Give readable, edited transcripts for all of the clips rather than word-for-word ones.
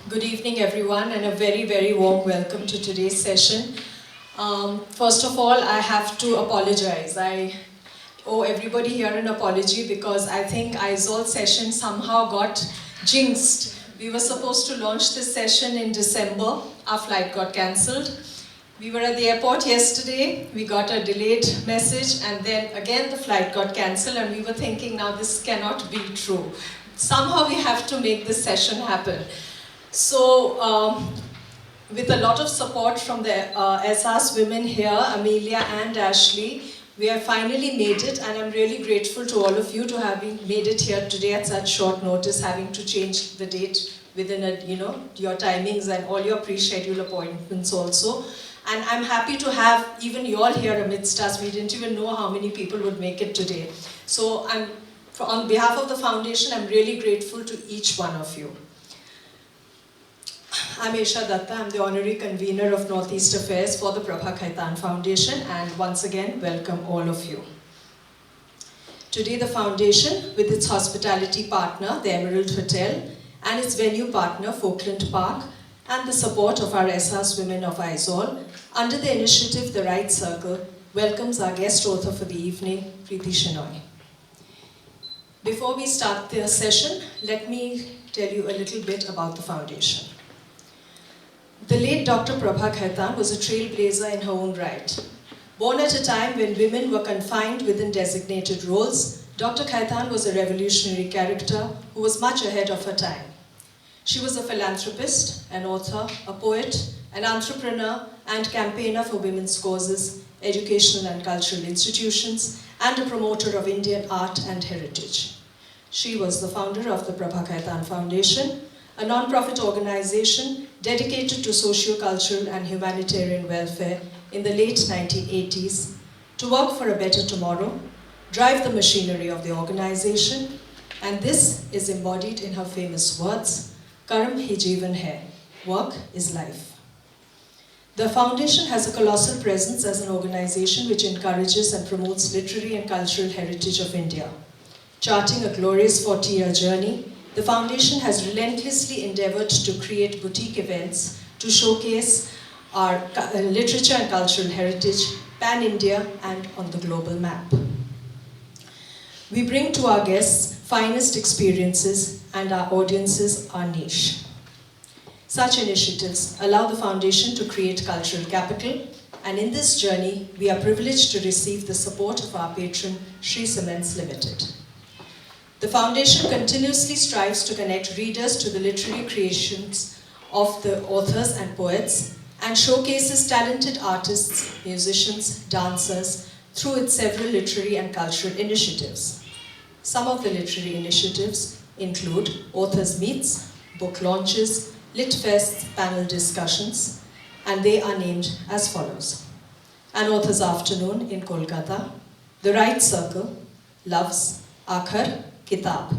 Good evening, everyone, and a very, very warm welcome to today's session. First of all, I have to apologize. I owe everybody here an apology because I think Aizawl session somehow got jinxed. We were supposed to launch this session in December. Our flight got cancelled. We were at the airport yesterday. We got a delayed message, and then again the flight got cancelled, and we were thinking, now this cannot be true. Somehow we have to make this session happen. So, with a lot of support from the SAS women here, Amelia and Ashley, we have finally made it, and I'm really grateful to all of you to having made it here today at such short notice, having to change the date within your timings and all your pre-scheduled appointments also. And I'm happy to have even you all here amidst us. We didn't even know how many people would make it today. So on behalf of the foundation, I'm really grateful to each one of you. I'm Esha Datta. I'm the Honorary Convener of Northeast Affairs for the Prabha Khaitan Foundation, and once again, welcome all of you. Today, the foundation, with its hospitality partner, the Emerald Hotel, and its venue partner, Falkland Park, and the support of our SAS Women of Aizawl, under the initiative The Right Circle, welcomes our guest author for the evening, Preeti Shenoy. Before we start the session, let me tell you a little bit about the foundation. The late Dr. Prabha Khaitan was a trailblazer in her own right. Born at a time when women were confined within designated roles, Dr. Khaitan was a revolutionary character who was much ahead of her time. She was a philanthropist, an author, a poet, an entrepreneur, and campaigner for women's causes, educational and cultural institutions, and a promoter of Indian art and heritage. She was the founder of the Prabha Khaitan Foundation, a non-profit organization dedicated to socio-cultural and humanitarian welfare in the late 1980s, to work for a better tomorrow, drive the machinery of the organization, and this is embodied in her famous words, Karm hi Jeevan hai, work is life. The foundation has a colossal presence as an organization which encourages and promotes literary and cultural heritage of India. Charting a glorious 40-year journey, the foundation has relentlessly endeavored to create boutique events to showcase our literature and cultural heritage pan-India and on the global map. We bring to our guests finest experiences, and our audiences are niche. Such initiatives allow the foundation to create cultural capital, and in this journey, we are privileged to receive the support of our patron, Sri Cements Limited. The foundation continuously strives to connect readers to the literary creations of the authors and poets, and showcases talented artists, musicians, dancers through its several literary and cultural initiatives. Some of the literary initiatives include authors' meets, book launches, lit fests, panel discussions, and they are named as follows: An Author's Afternoon in Kolkata, The Right Circle, Loves, Akhar, Kitab.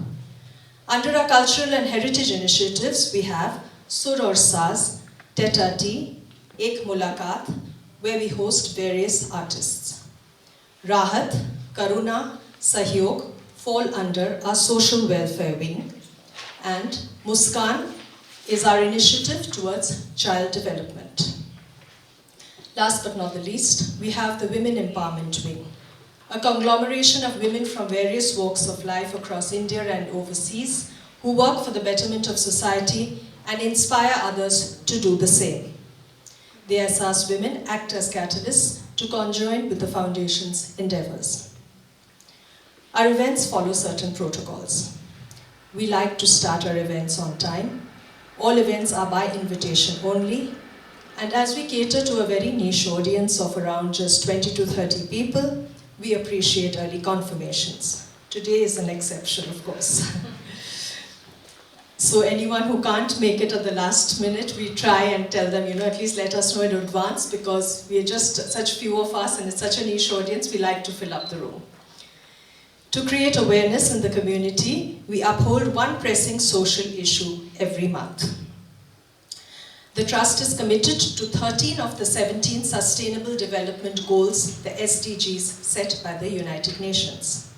Under our cultural and heritage initiatives, we have Sur aur Saaz, Tete-a-Tete, Ek Mulaqat, where we host various artists. Rahat, Karuna, Sahyog fall under our social welfare wing, and Muskan is our initiative towards child development. Last but not the least, we have the Women Empowerment Wing, a conglomeration of women from various walks of life across India and overseas who work for the betterment of society and inspire others to do the same. The SAS women act as catalysts to conjoin with the foundation's endeavors. Our events follow certain protocols. We like to start our events on time. All events are by invitation only. And as we cater to a very niche audience of around just 20 to 30 people, we appreciate early confirmations. Today is an exception, of course. So anyone who can't make it at the last minute, we try and tell them, at least let us know in advance, because we are just such few of us and it's such a niche audience, we like to fill up the room. To create awareness in the community, we uphold one pressing social issue every month. The Trust is committed to 13 of the 17 Sustainable Development Goals, the SDGs, set by the United Nations.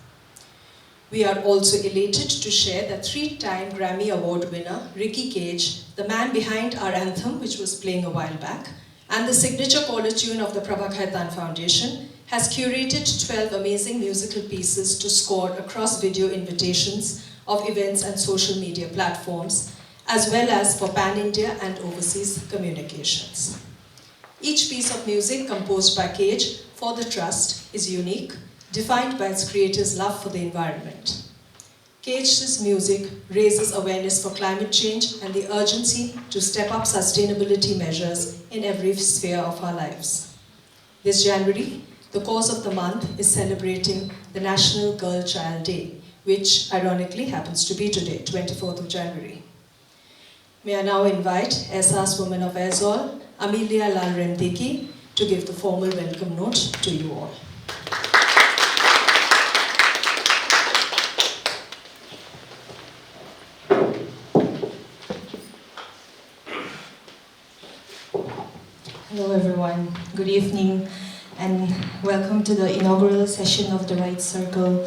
We are also elated to share that 3-time Grammy Award winner, Ricky Cage, the man behind our anthem, which was playing a while back, and the signature caller tune of the Prabha Khaitan Foundation, has curated 12 amazing musical pieces to score across video invitations of events and social media platforms, as well as for pan-India and overseas communications. Each piece of music composed by Cage for the Trust is unique, defined by its creator's love for the environment. Cage's music raises awareness for climate change and the urgency to step up sustainability measures in every sphere of our lives. This January, the cause of the month is celebrating the National Girl Child Day, which ironically happens to be today, 24th of January. May I now invite Aiza's woman of Aizawl, Amelia Lal Remdiki, to give the formal welcome note to you all. Hello everyone, good evening and welcome to the inaugural session of the Right Circle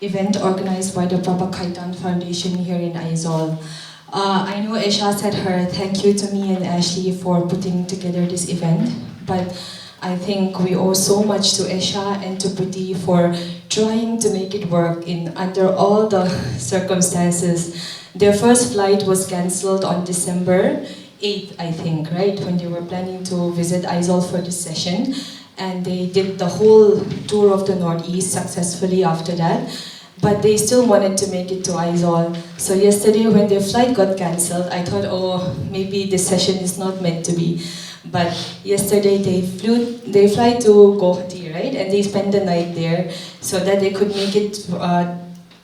event organized by the Prabha Khaitan Foundation here in Aizawl. I know Esha said her thank you to me and Ashley for putting together this event, but I think we owe so much to Esha and to Preeti for trying to make it work under all the circumstances. Their first flight was cancelled on December 8th, I think, right? When they were planning to visit Aizawl for this session. And they did the whole tour of the Northeast successfully after that. But they still wanted to make it to Aizawl. So yesterday when their flight got cancelled, I thought, oh, maybe this session is not meant to be. But yesterday they fly to Guwahati, right? And they spent the night there so that they could make it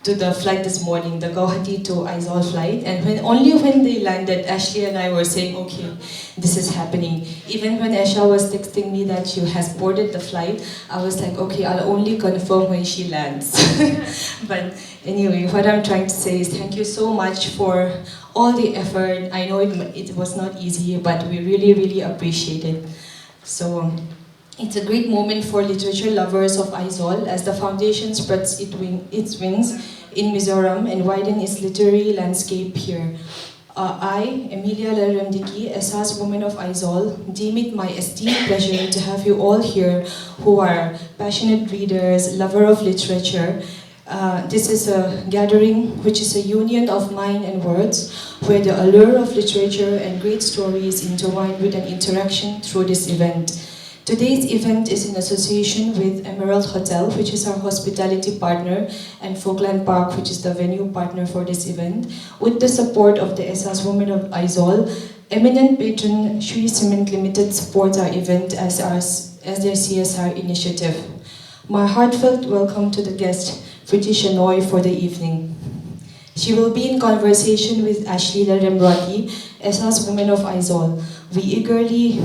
to the flight this morning, the Guwahati to Aizawl flight. And only when they landed, Ashley and I were saying, okay, this is happening. Even when Esha was texting me that she has boarded the flight, I was like, okay, I'll only confirm when she lands. But anyway, what I'm trying to say is thank you so much for all the effort. I know it was not easy, but we really, really appreciate it. So it's a great moment for literature lovers of Aizawl as the foundation spreads its wings in Mizoram and widens its literary landscape here. I, Amelia Lalremdiki, Aiza's woman of Aizawl, deem it my esteemed pleasure to have you all here who are passionate readers, lover of literature. This is a gathering which is a union of mind and words, where the allure of literature and great stories intertwine with an interaction through this event. Today's event is in association with Emerald Hotel, which is our hospitality partner, and Folkland Park, which is the venue partner for this event, with the support of the Aiza's Women of Aizawl. Eminent patron Sri Cement Limited supports our event as their CSR initiative. My heartfelt welcome to the guest, Preeti Shenoy, for the evening. She will be in conversation with Ashley Lalremdiki, Aiza's Women of Aizawl. We eagerly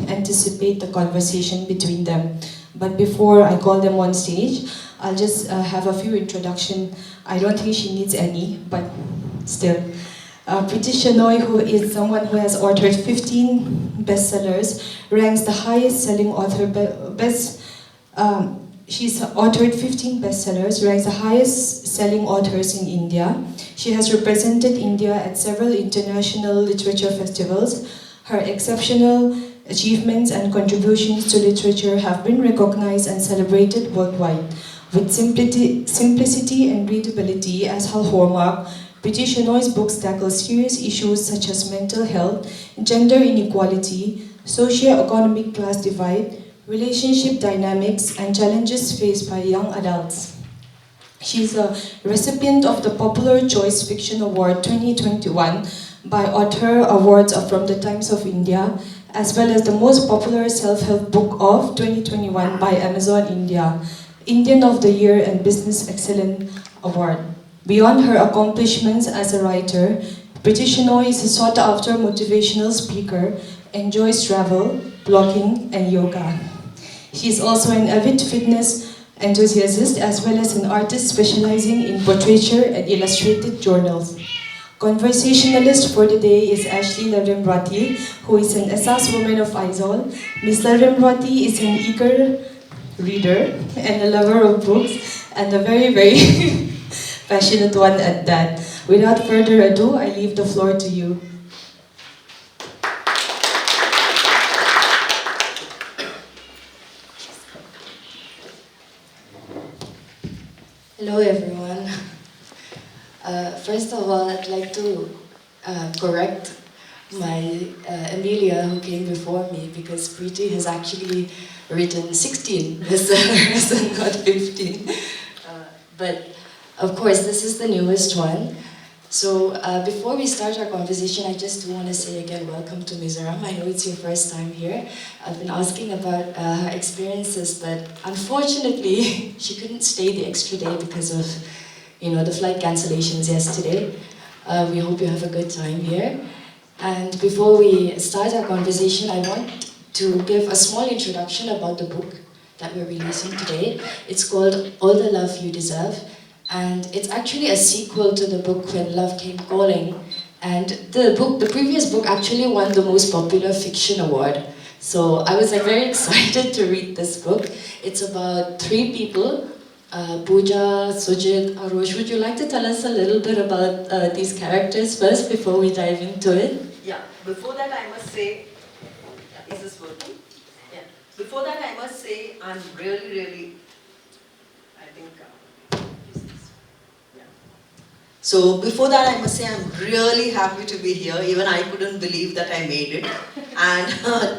anticipate the conversation between them. But before I call them on stage, I'll just have a few introductions. I don't think she needs any, but still. Preeti Shenoy, who is someone who has authored 15 bestsellers, ranks the highest selling author, she's authored 15 bestsellers, ranks the highest selling authors in India. She has represented India at several international literature festivals. Her exceptional achievements and contributions to literature have been recognized and celebrated worldwide. With simplicity and readability as her hallmark, Preeti Shenoy's books tackle serious issues such as mental health, gender inequality, socio-economic class divide, relationship dynamics, and challenges faced by young adults. She's a recipient of the Popular Choice Fiction Award 2021 by Author Awards from the Times of India, as well as the Most Popular Self-Help Book of 2021 by Amazon India, Indian of the Year and Business Excellence Award. Beyond her accomplishments as a writer, Preeti Shenoy is a sought-after motivational speaker, enjoys travel, blogging, and yoga. She is also an avid fitness enthusiast as well as an artist specializing in portraiture and illustrated journals. Conversationalist for the day is Ashley Lalremdiki, who is an Aiza's Woman of Aizawl. Ms. Lalremdiki is an eager reader and a lover of books and a very, very passionate one at that. Without further ado, I leave the floor to you. Hello everyone. First of all, I'd like to correct my Amelia who came before me, because Preeti has actually written 16 bestsellers and not 15. But of course, this is the newest one. So before we start our conversation, I just want to say again, welcome to Mizoram. I know it's your first time here. I've been asking about her experiences, but unfortunately, she couldn't stay the extra day because of, the flight cancellations yesterday. We hope you have a good time here. And before we start our conversation, I want to give a small introduction about the book that we're releasing today. It's called All the Love You Deserve. And it's actually a sequel to the book When Love Came Calling. And the previous book actually won the most popular fiction award. So I was very excited to read this book. It's about 3 people, Pooja, Sujit, Arush. Would you like to tell us a little bit about these characters first before we dive into it? Yeah, before that I must say, is this working? Yeah. Before that I must say, I'm really, I think, So before that, I must say I'm really happy to be here. Even I couldn't believe that I made it. And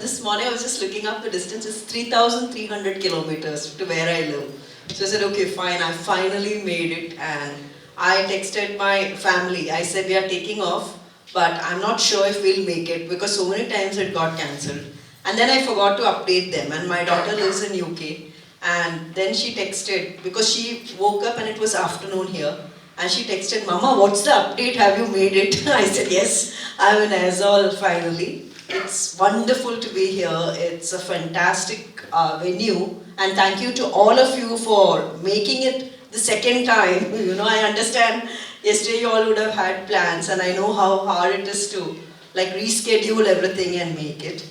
this morning I was just looking up the distance. It's 3,300 kilometers to where I live. So I said, okay, fine, I finally made it. And I texted my family. I said, we are taking off, but I'm not sure if we'll make it because so many times it got cancelled. And then I forgot to update them. And my daughter lives in UK. And then she texted, because she woke up and it was afternoon here. And she texted, Mama, what's the update? Have you made it? I said, yes, I'm in Aizawl finally. It's wonderful to be here. It's a fantastic venue. And thank you to all of you for making it the second time. I understand yesterday you all would have had plans, and I know how hard it is to reschedule everything and make it.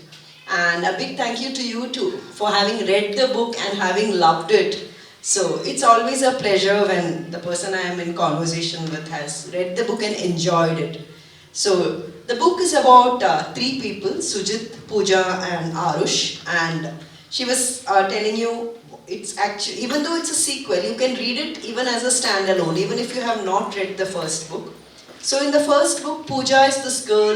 And a big thank you to you too for having read the book and having loved it. So it's always a pleasure when the person I am in conversation with has read the book and enjoyed it. So the book is about 3 people, Sujit, Pooja and Arush, and she was telling you, it's actually, even though it's a sequel, you can read it even as a standalone, even if you have not read the first book. So in the first book, Pooja is this girl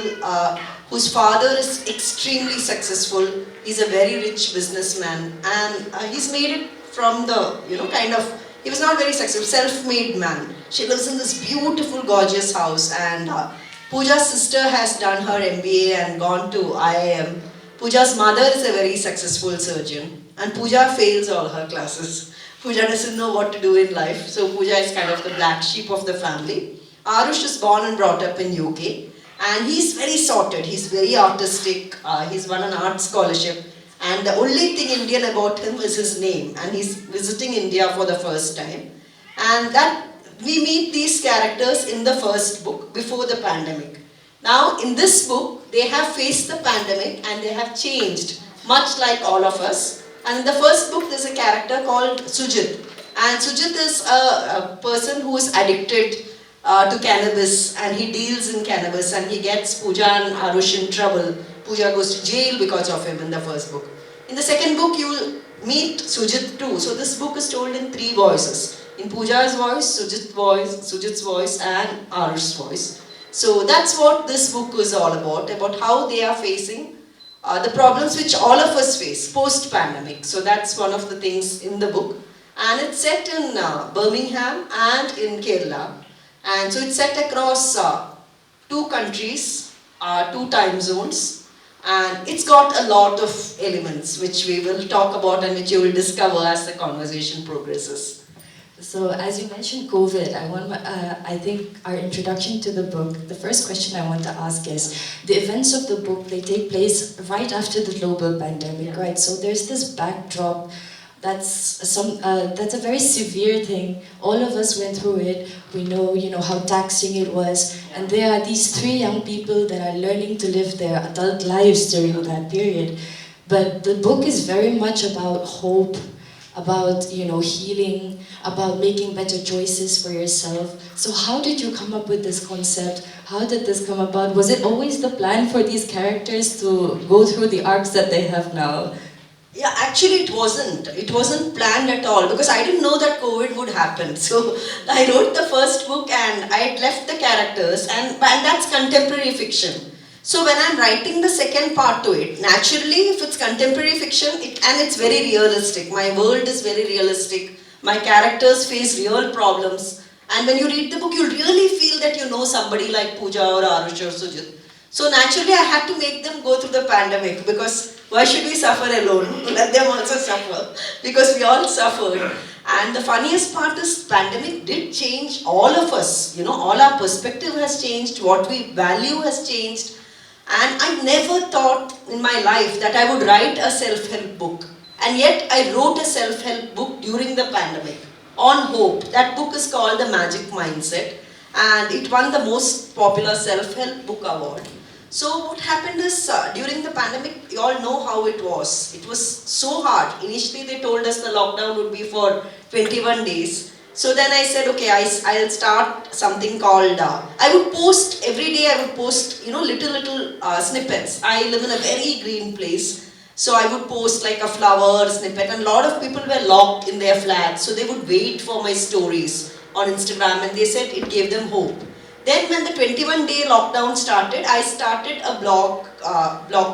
whose father is extremely successful. He's a very rich businessman, and he's made it from the, he was not very successful, self-made man. She lives in this beautiful, gorgeous house, and Pooja's sister has done her MBA and gone to IIM. Pooja's mother is a very successful surgeon, and Pooja fails all her classes. Pooja doesn't know what to do in life, so Pooja is kind of the black sheep of the family. Arush is born and brought up in UK, and he's very sorted, he's very artistic, he's won an art scholarship. And the only thing Indian about him is his name, and he's visiting India for the first time. And that we meet these characters in the first book before the pandemic. Now in this book, they have faced the pandemic and they have changed, much like all of us. And in the first book, there's a character called Sujit. And Sujit is a person who is addicted to cannabis, and he deals in cannabis, and he gets Pooja and Arush in trouble. Pooja goes to jail because of him in the first book. In the second book, you will meet Sujit too. So this book is told in 3 voices. In Pooja's voice, Sujit's voice, and Arush's voice. So that's what this book is all about how they are facing the problems which all of us face post-pandemic. So that's one of the things in the book. And it's set in Birmingham and in Kerala. And so it's set across 2 countries, 2 time zones. And it's got a lot of elements which we will talk about and which you will discover as the conversation progresses. So as you mentioned COVID, I think our introduction to the book, the first question I want to ask is, the events of the book, they take place right after the global pandemic, right? So there's this backdrop that's a very severe thing. All of us went through it. We know, how taxing it was. And there are these 3 young people that are learning to live their adult lives during that period. But the book is very much about hope, about, you know, healing, about making better choices for yourself. So how did you come up with this concept? How did this come about? Was it always the plan for these characters to go through the arcs that they have now? Yeah, actually it wasn't. It wasn't planned at all because I didn't know that COVID would happen. So I wrote the first book and I had left the characters and that's contemporary fiction. So when I'm writing the second part to it, naturally if it's contemporary fiction and it's very realistic, my world is very realistic, my characters face real problems, and when you read the book you really feel that you know somebody like Pooja or Arush or Sujit. So naturally I had to make them go through the pandemic because why should we suffer alone? Let them also suffer because we all suffered. And the funniest part is pandemic did change all of us. You know, all our perspective has changed, what we value has changed. And I never thought in my life that I would write a self-help book. And yet I wrote a self-help book during the pandemic on hope. That book is called The Magic Mindset and it won the most popular self-help book award. So what happened is during the pandemic, you all know how it was. It was so hard. Initially they told us the lockdown would be for 21 days. So then I said, okay, I'll start something called, I would post, every day I would post, you know, little snippets. I live in a very green place. So I would post like a flower snippet and a lot of people were locked in their flats. So they would wait for my stories on Instagram and they said it gave them hope. Then when the 21-day lockdown started, I started a blog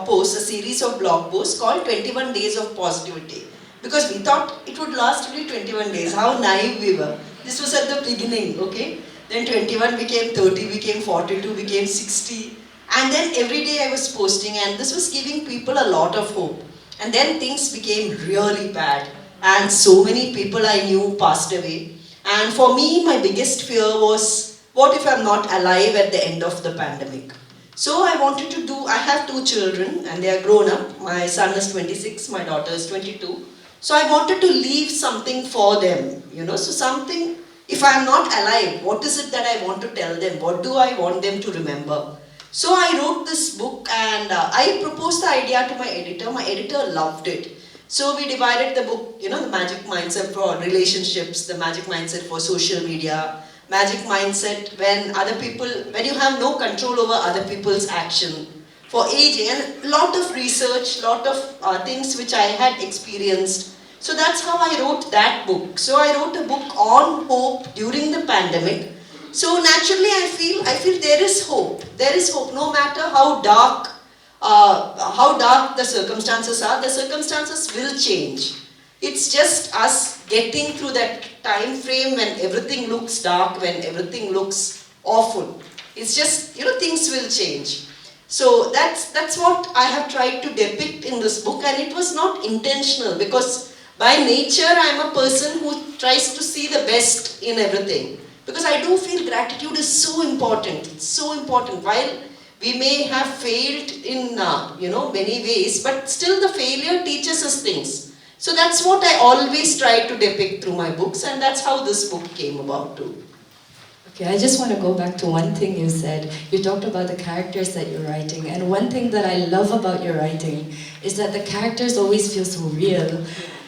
post, a series of blog posts called 21 Days of Positivity. Because we thought it would last only 21 days. How naive we were. This was at the beginning, okay? Then 21 became 30, became 42, became 60. And then every day I was posting and this was giving people a lot of hope. And then things became really bad. And so many people I knew passed away. And for me, my biggest fear was, what if I'm not alive at the end of the pandemic? So I wanted to do, I have 2 children and they are grown up. My son is 26, my daughter is 22. So I wanted to leave something for them, you know, so something, if I'm not alive, what is it that I want to tell them? What do I want them to remember? So I wrote this book and I proposed the idea to my editor. My editor loved it. So we divided the book, you know, the magic mindset for relationships, the magic mindset for social media, magic mindset when you have no control over other people's action, for aging, and a lot of research, lot of things which I had experienced. So that's how I wrote that book. So I wrote a book on hope during the pandemic. So naturally I feel there is hope. There is hope no matter how dark the circumstances are. The circumstances will change. It's just us getting through that time frame when everything looks dark, when everything looks awful. It's just, you know, things will change. So that's what I have tried to depict in this book, and it was not intentional because by nature I am a person who tries to see the best in everything. Because I do feel gratitude is so important. It's so important. While we may have failed in many ways, but still the failure teaches us things. So that's what I always try to depict through my books, and that's how this book came about too. Okay, I just want to go back to one thing you said. You talked about the characters that you're writing, and one thing that I love about your writing is that the characters always feel so real.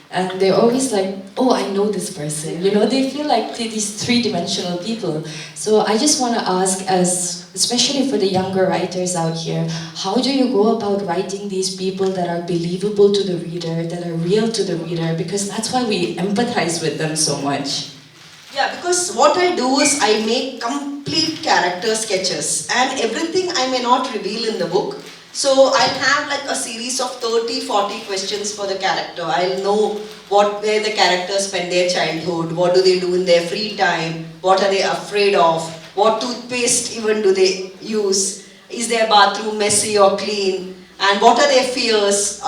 And they're always like, oh, I know this person. You know, they feel like these three-dimensional people. So I just want to ask, especially for the younger writers out here, how do you go about writing these people that are believable to the reader, that are real to the reader? Because that's why we empathize with them so much. Yeah, because what I do is I make complete character sketches, and everything I may not reveal in the book. So I'll have like a series of 30-40 questions for the character. I'll know where the characters spend their childhood, what do they do in their free time, what are they afraid of, what toothpaste even do they use, is their bathroom messy or clean, and what are their fears,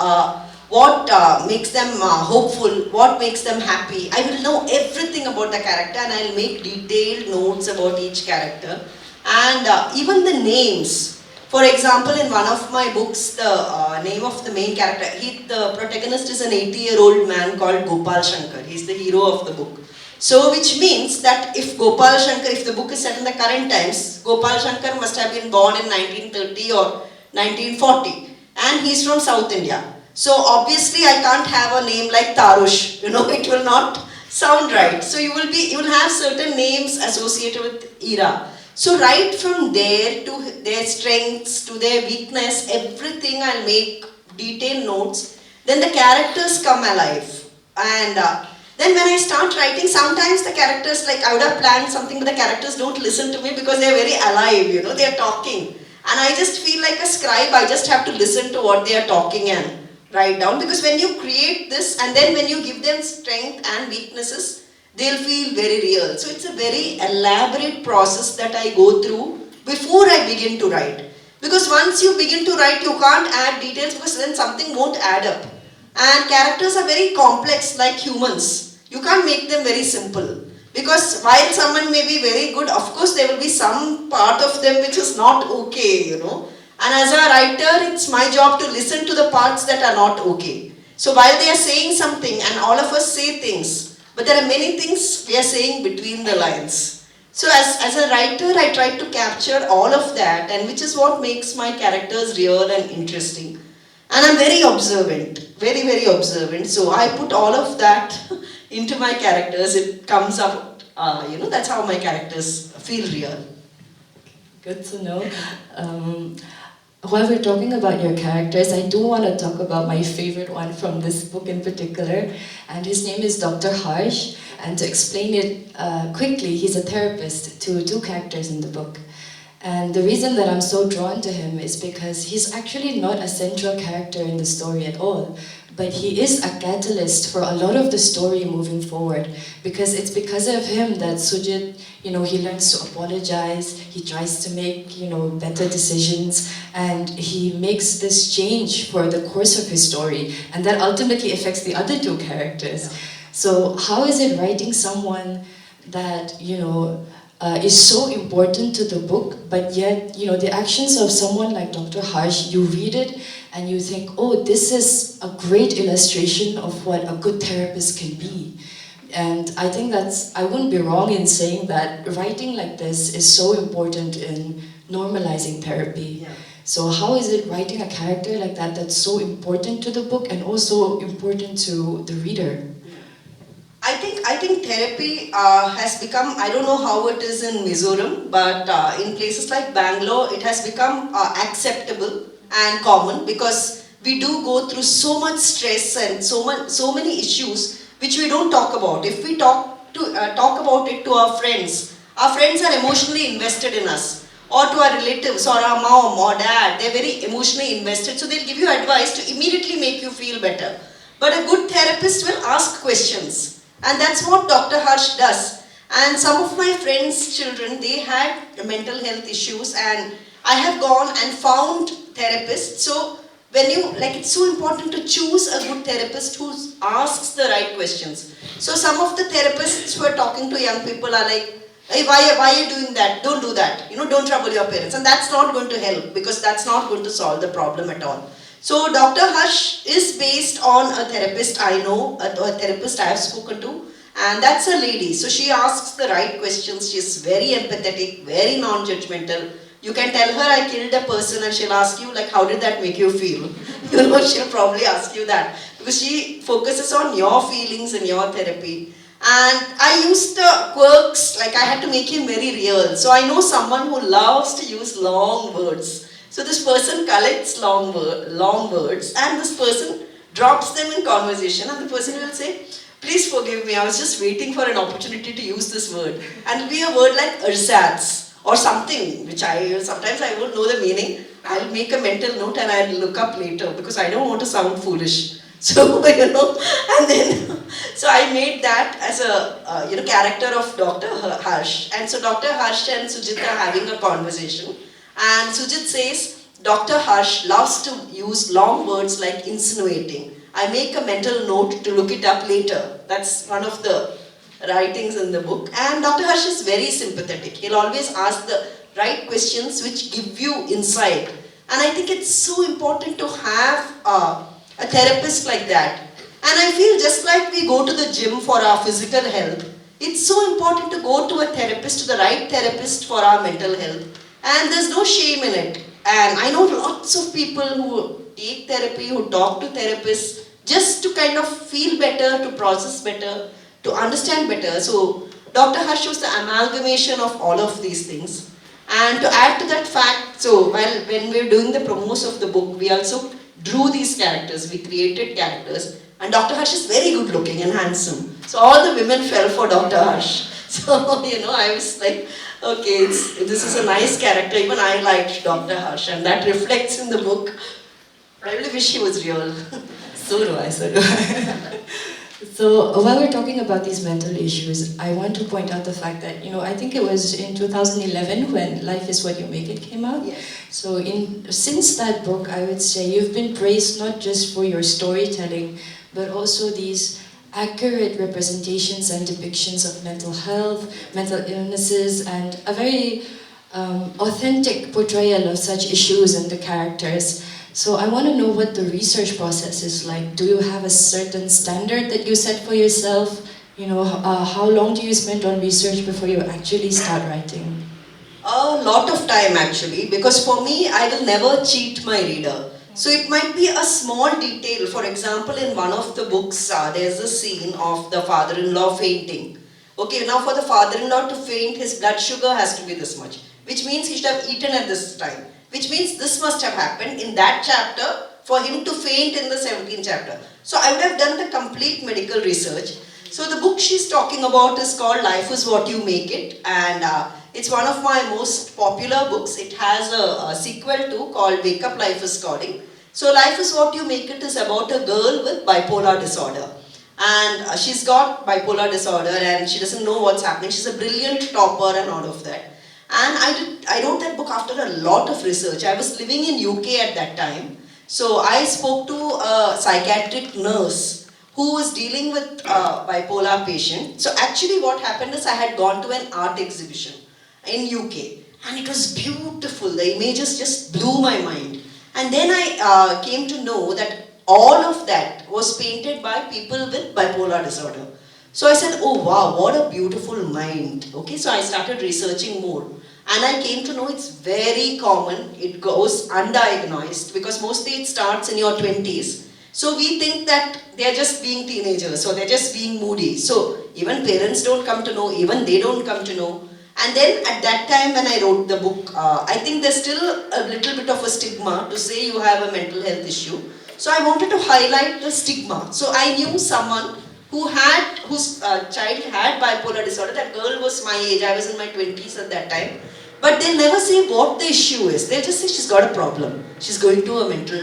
what makes them hopeful, what makes them happy. I will know everything about the character, and I'll make detailed notes about each character, and even the names. For example, in one of my books, the name of the main character, the protagonist is an 80-year-old man called Gopal Shankar. He's the hero of the book. So, which means that if the book is set in the current times, Gopal Shankar must have been born in 1930 or 1940. And he's from South India. So obviously I can't have a name like Tarush, it will not sound right. So you will have certain names associated with Ira. So right from there to their strengths, to their weakness, everything I'll make detailed notes. Then the characters come alive. And then when I start writing, sometimes the characters, like I would have planned something, but the characters don't listen to me because they're very alive, they're talking. And I just feel like a scribe, I just have to listen to what they are talking and write down. Because when you create this and then when you give them strength and weaknesses, they'll feel very real. So it's a very elaborate process that I go through before I begin to write. Because once you begin to write, you can't add details because then something won't add up. And characters are very complex like humans. You can't make them very simple. Because while someone may be very good, of course there will be some part of them which is not okay, And as a writer, it's my job to listen to the parts that are not okay. So while they are saying something, and all of us say things, but there are many things we are saying between the lines. So as a writer, I try to capture all of that, and which is what makes my characters real and interesting. And I'm very observant, very, very observant. So I put all of that into my characters. It comes up, that's how my characters feel real. Good to know. While we're talking about your characters, I do want to talk about my favorite one from this book in particular, and his name is Dr. Harsh. And to explain it quickly, he's a therapist to two characters in the book. And the reason that I'm so drawn to him is because he's actually not a central character in the story at all, but he is a catalyst for a lot of the story moving forward, because it's because of him that Sujit, he learns to apologize, he tries to make, better decisions, and he makes this change for the course of his story, and that ultimately affects the other two characters. So how is it writing someone that, is so important to the book, but yet, the actions of someone like Dr. Harsh, you read it and you think, oh, this is a great illustration of what a good therapist can be. And I think I wouldn't be wrong in saying that writing like this is so important in normalizing therapy. Yeah. So how is it writing a character like that that's so important to the book and also important to the reader? I think therapy has become, I don't know how it is in Mizoram, but in places like Bangalore, it has become acceptable and common because we do go through so much stress and so many issues which we don't talk about. If we talk about it to our friends are emotionally invested in us, or to our relatives or our mom or dad, they're very emotionally invested, so they'll give you advice to immediately make you feel better. But a good therapist will ask questions. And that's what Dr. Harsh does. And some of my friends' children, they had mental health issues, and I have gone and found therapists. So it's so important to choose a good therapist who asks the right questions. So some of the therapists who are talking to young people are like, hey, why are you doing that? Don't do that. Don't trouble your parents. And that's not going to help because that's not going to solve the problem at all. So Dr. Harsh is based on a therapist I know, a therapist I have spoken to, and that's a lady. So she asks the right questions. She's very empathetic, very non-judgmental. You can tell her I killed a person and she'll ask you how did that make you feel? She'll probably ask you that because she focuses on your feelings in your therapy. And I used the quirks, I had to make him very real. So I know someone who loves to use long words. So this person collects long words and this person drops them in conversation and the person will say, please forgive me, I was just waiting for an opportunity to use this word. And it'll be a word like ersatz or something which sometimes I won't know the meaning. I'll make a mental note and I'll look up later because I don't want to sound foolish. So, and then, so I made that as a, character of Dr. Harsh. And so Dr. Harsh and Sujit are having a conversation. And Sujit says, Dr. Harsh loves to use long words like insinuating. I make a mental note to look it up later. That's one of the writings in the book. And Dr. Harsh is very sympathetic. He'll always ask the right questions which give you insight. And I think it's so important to have a therapist like that. And I feel just like we go to the gym for our physical health, it's so important to go to a therapist, to the right therapist for our mental health. And there's no shame in it. And I know lots of people who, take therapy, who talk to therapists, just to kind of feel better, to process better, to understand better. So Dr. Harsh was the amalgamation of all of these things. And to add to that fact, so when we were doing the promos of the book, we also drew these characters, we created characters, and Dr. Harsh is very good looking and handsome. So all the women fell for Dr. Harsh. So, I was like, okay, this is a nice character. Even I liked Dr. Harsh, and that reflects in the book. I really wish he was real. So do I, so do I. So while we're talking about these mental issues, I want to point out the fact that, I think it was in 2011 when Life is What You Make It came out. Yes. So since that book, I would say you've been praised not just for your storytelling, but also these accurate representations and depictions of mental health, mental illnesses, and a very authentic portrayal of such issues and the characters. So I want to know what the research process is like. Do you have a certain standard that you set for yourself? How long do you spend on research before you actually start writing? A lot of time actually, because for me, I will never cheat my reader. So it might be a small detail. For example, in one of the books, there's a scene of the father-in-law fainting. Okay, now for the father-in-law to faint, his blood sugar has to be this much, which means he should have eaten at this time, which means this must have happened in that chapter for him to faint in the 17th chapter. So I would have done the complete medical research. So the book she's talking about is called Life is What You Make It, and it's one of my most popular books. It has a sequel too called Wake Up, Life is Calling. So Life is What You Make It is about a girl with bipolar disorder. And she's got bipolar disorder and she doesn't know what's happening. She's a brilliant topper and all of that. And I wrote that book after a lot of research. I was living in UK at that time. So I spoke to a psychiatric nurse who was dealing with a bipolar patient. So actually what happened is I had gone to an art exhibition in UK. And it was beautiful. The images just blew my mind. And then I came to know that all of that was painted by people with bipolar disorder. So I said, oh wow, what a beautiful mind. Okay, so I started researching more. And I came to know it's very common. It goes undiagnosed because mostly it starts in your 20s. So we think that they're just being teenagers or they're just being moody. So even parents don't come to know, even they don't come to know. And then at that time when I wrote the book, I think there's still a little bit of a stigma to say you have a mental health issue. So I wanted to highlight the stigma. So I knew someone whose child had bipolar disorder. That girl was my age, I was in my 20s at that time. But they'll never say what the issue is. They'll just say she's got a problem. She's going to a mental,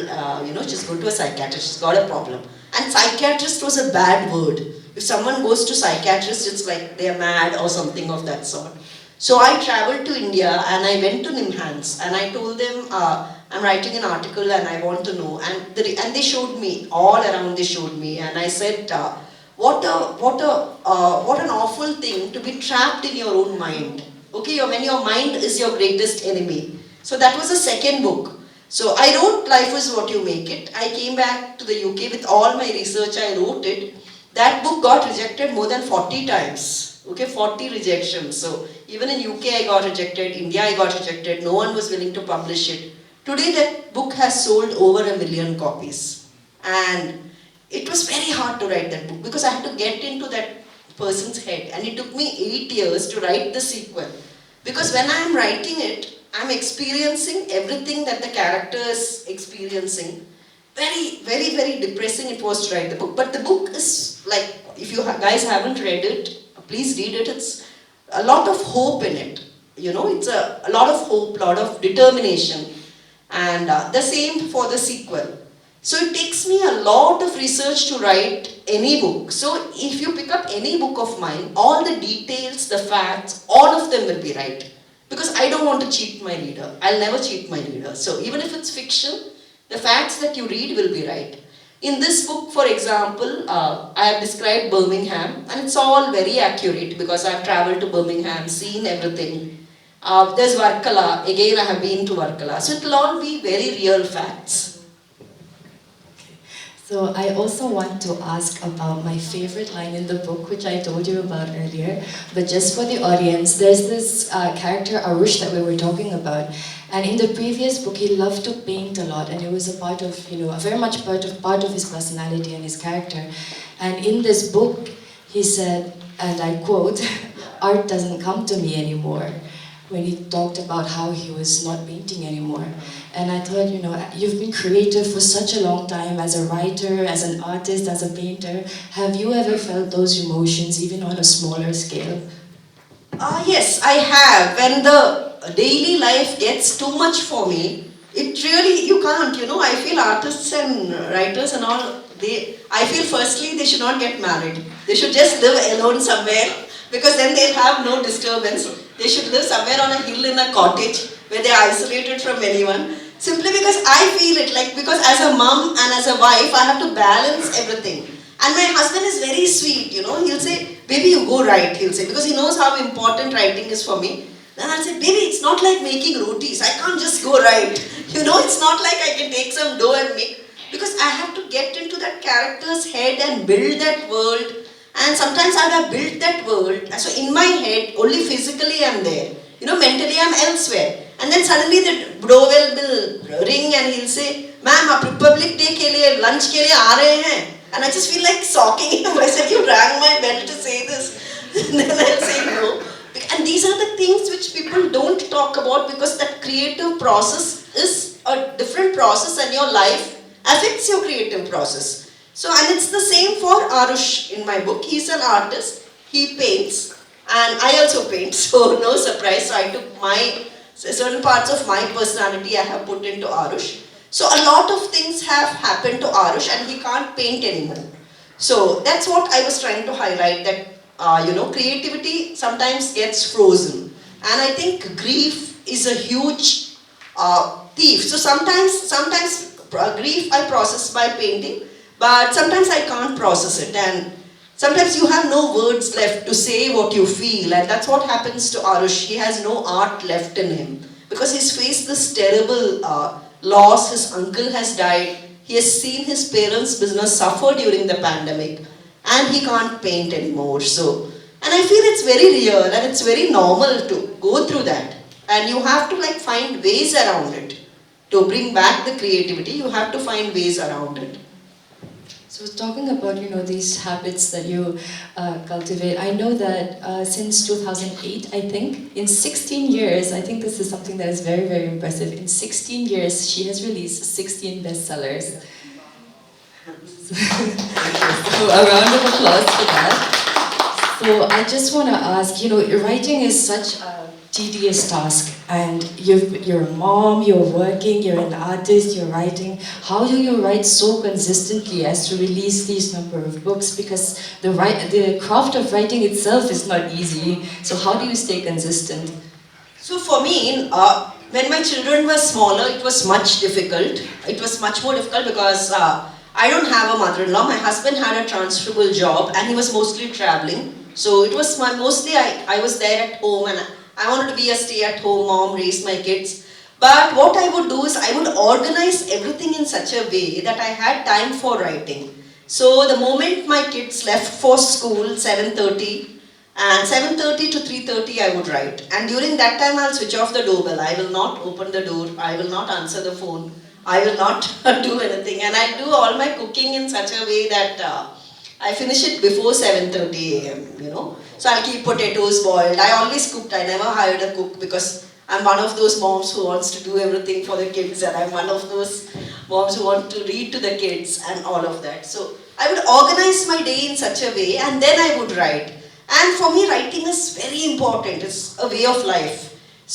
she's going to a psychiatrist, she's got a problem. And psychiatrist was a bad word. If someone goes to psychiatrist, it's like they're mad or something of that sort. So I traveled to India and I went to NIMHANS and I told them, I'm writing an article and I want to know. And they showed me, all around they showed me. And I said, what an awful thing to be trapped in your own mind. Okay, when your mind is your greatest enemy. So that was the second book. So I wrote Life is What You Make It. I came back to the UK with all my research, I wrote it. That book got rejected more than 40 times. Okay, 40 rejections. So even in UK I got rejected, India I got rejected, no one was willing to publish it. Today that book has sold over 1 million copies. And it was very hard to write that book because I had to get into that person's head. And it took me 8 years to write the sequel. Because when I am writing it, I am experiencing everything that the character is experiencing. Very, very, very depressing it was to write the book. But the book is like, if you guys haven't read it, please read it. It's a lot of hope in it. It's a lot of hope, a lot of determination. And the same for the sequel. So it takes me a lot of research to write any book. So if you pick up any book of mine, all the details, the facts, all of them will be right. Because I don't want to cheat my reader. I'll never cheat my reader. So even if it's fiction, the facts that you read will be right. In this book, for example, I have described Birmingham, and it's all very accurate because I've traveled to Birmingham, seen everything. There's Varkala, again I have been to Varkala. So it will all be very real facts. So I also want to ask about my favorite line in the book, which I told you about earlier. But just for the audience, there's this character Arush that we were talking about, and in the previous book, he loved to paint a lot, and it was a part of, a very much part of his personality and his character. And in this book, he said, and I quote, "Art doesn't come to me anymore." When he talked about how he was not painting anymore. And I thought, you've been creative for such a long time as a writer, as an artist, as a painter. Have you ever felt those emotions, even on a smaller scale? Yes, I have. When the daily life gets too much for me, it really, you can't, I feel artists and writers and all, I feel firstly they should not get married. They should just live alone somewhere, because then they'll have no disturbance. They should live somewhere on a hill in a cottage where they're isolated from anyone. Simply because I feel it, because as a mom and as a wife, I have to balance everything. And my husband is very sweet, he'll say, "Baby, you go write," he'll say, because he knows how important writing is for me. Then I'll say, "Baby, it's not like making rotis. I can't just go write. It's not like I can take some dough and make," because I have to get into that character's head and build that world. And sometimes I have built that world, so in my head, only physically I'm there. Mentally I'm elsewhere. And then suddenly the doorbell will ring and he'll say, "Ma'am, aap Republic Day ke liye, lunch ke liye aa rahe hain." And I just feel like socking him. I said, "You rang my bell to say this." And then I'll say no. And these are the things which people don't talk about, because that creative process is a different process, and your life affects your creative process. So, and it's the same for Arush in my book. He's an artist, he paints, and I also paint, so no surprise. So I took certain parts of my personality I have put into Arush. So a lot of things have happened to Arush, and he can't paint anymore. So that's what I was trying to highlight, that creativity sometimes gets frozen. And I think grief is a huge thief. So sometimes grief I process by painting, but sometimes I can't process it, and sometimes you have no words left to say what you feel, and that's what happens to Arush. He has no art left in him, because he's faced this terrible loss. His uncle has died, he has seen his parents' business suffer during the pandemic, and he can't paint anymore. So, and I feel it's very real, and it's very normal to go through that, and you have to find ways around it. To bring back the creativity, you have to find ways around it. So talking about these habits that you cultivate, I know that since 2008, I think, in 16 years, I think this is something that is very, very impressive. In 16 years, she has released 16 bestsellers. So a round of applause for that. So I just want to ask, writing is such a tedious task, and you're a mom, you're working, you're an artist, you're writing. How do you write so consistently as to release these number of books? Because the craft of writing itself is not easy. So how do you stay consistent? So for me, when my children were smaller, it was much difficult. It was much more difficult because I don't have a mother-in-law. My husband had a transferable job, and he was mostly traveling. So it was mostly I was there at home, and I wanted to be a stay-at-home mom, raise my kids. But what I would do is I would organize everything in such a way that I had time for writing. So the moment my kids left for school, 7:30, and 7:30 to 3:30 I would write. And during that time I'll switch off the doorbell. I will not open the door. I will not answer the phone. I will not do anything. And I do all my cooking in such a way that I finish it before 7:30 a.m., So I'll keep potatoes boiled. I always cooked. I never hired a cook, because I'm one of those moms who wants to do everything for the kids, and I'm one of those moms who want to read to the kids and all of that. So I would organize my day in such a way, and then I would write. And for me, writing is very important. It's a way of life.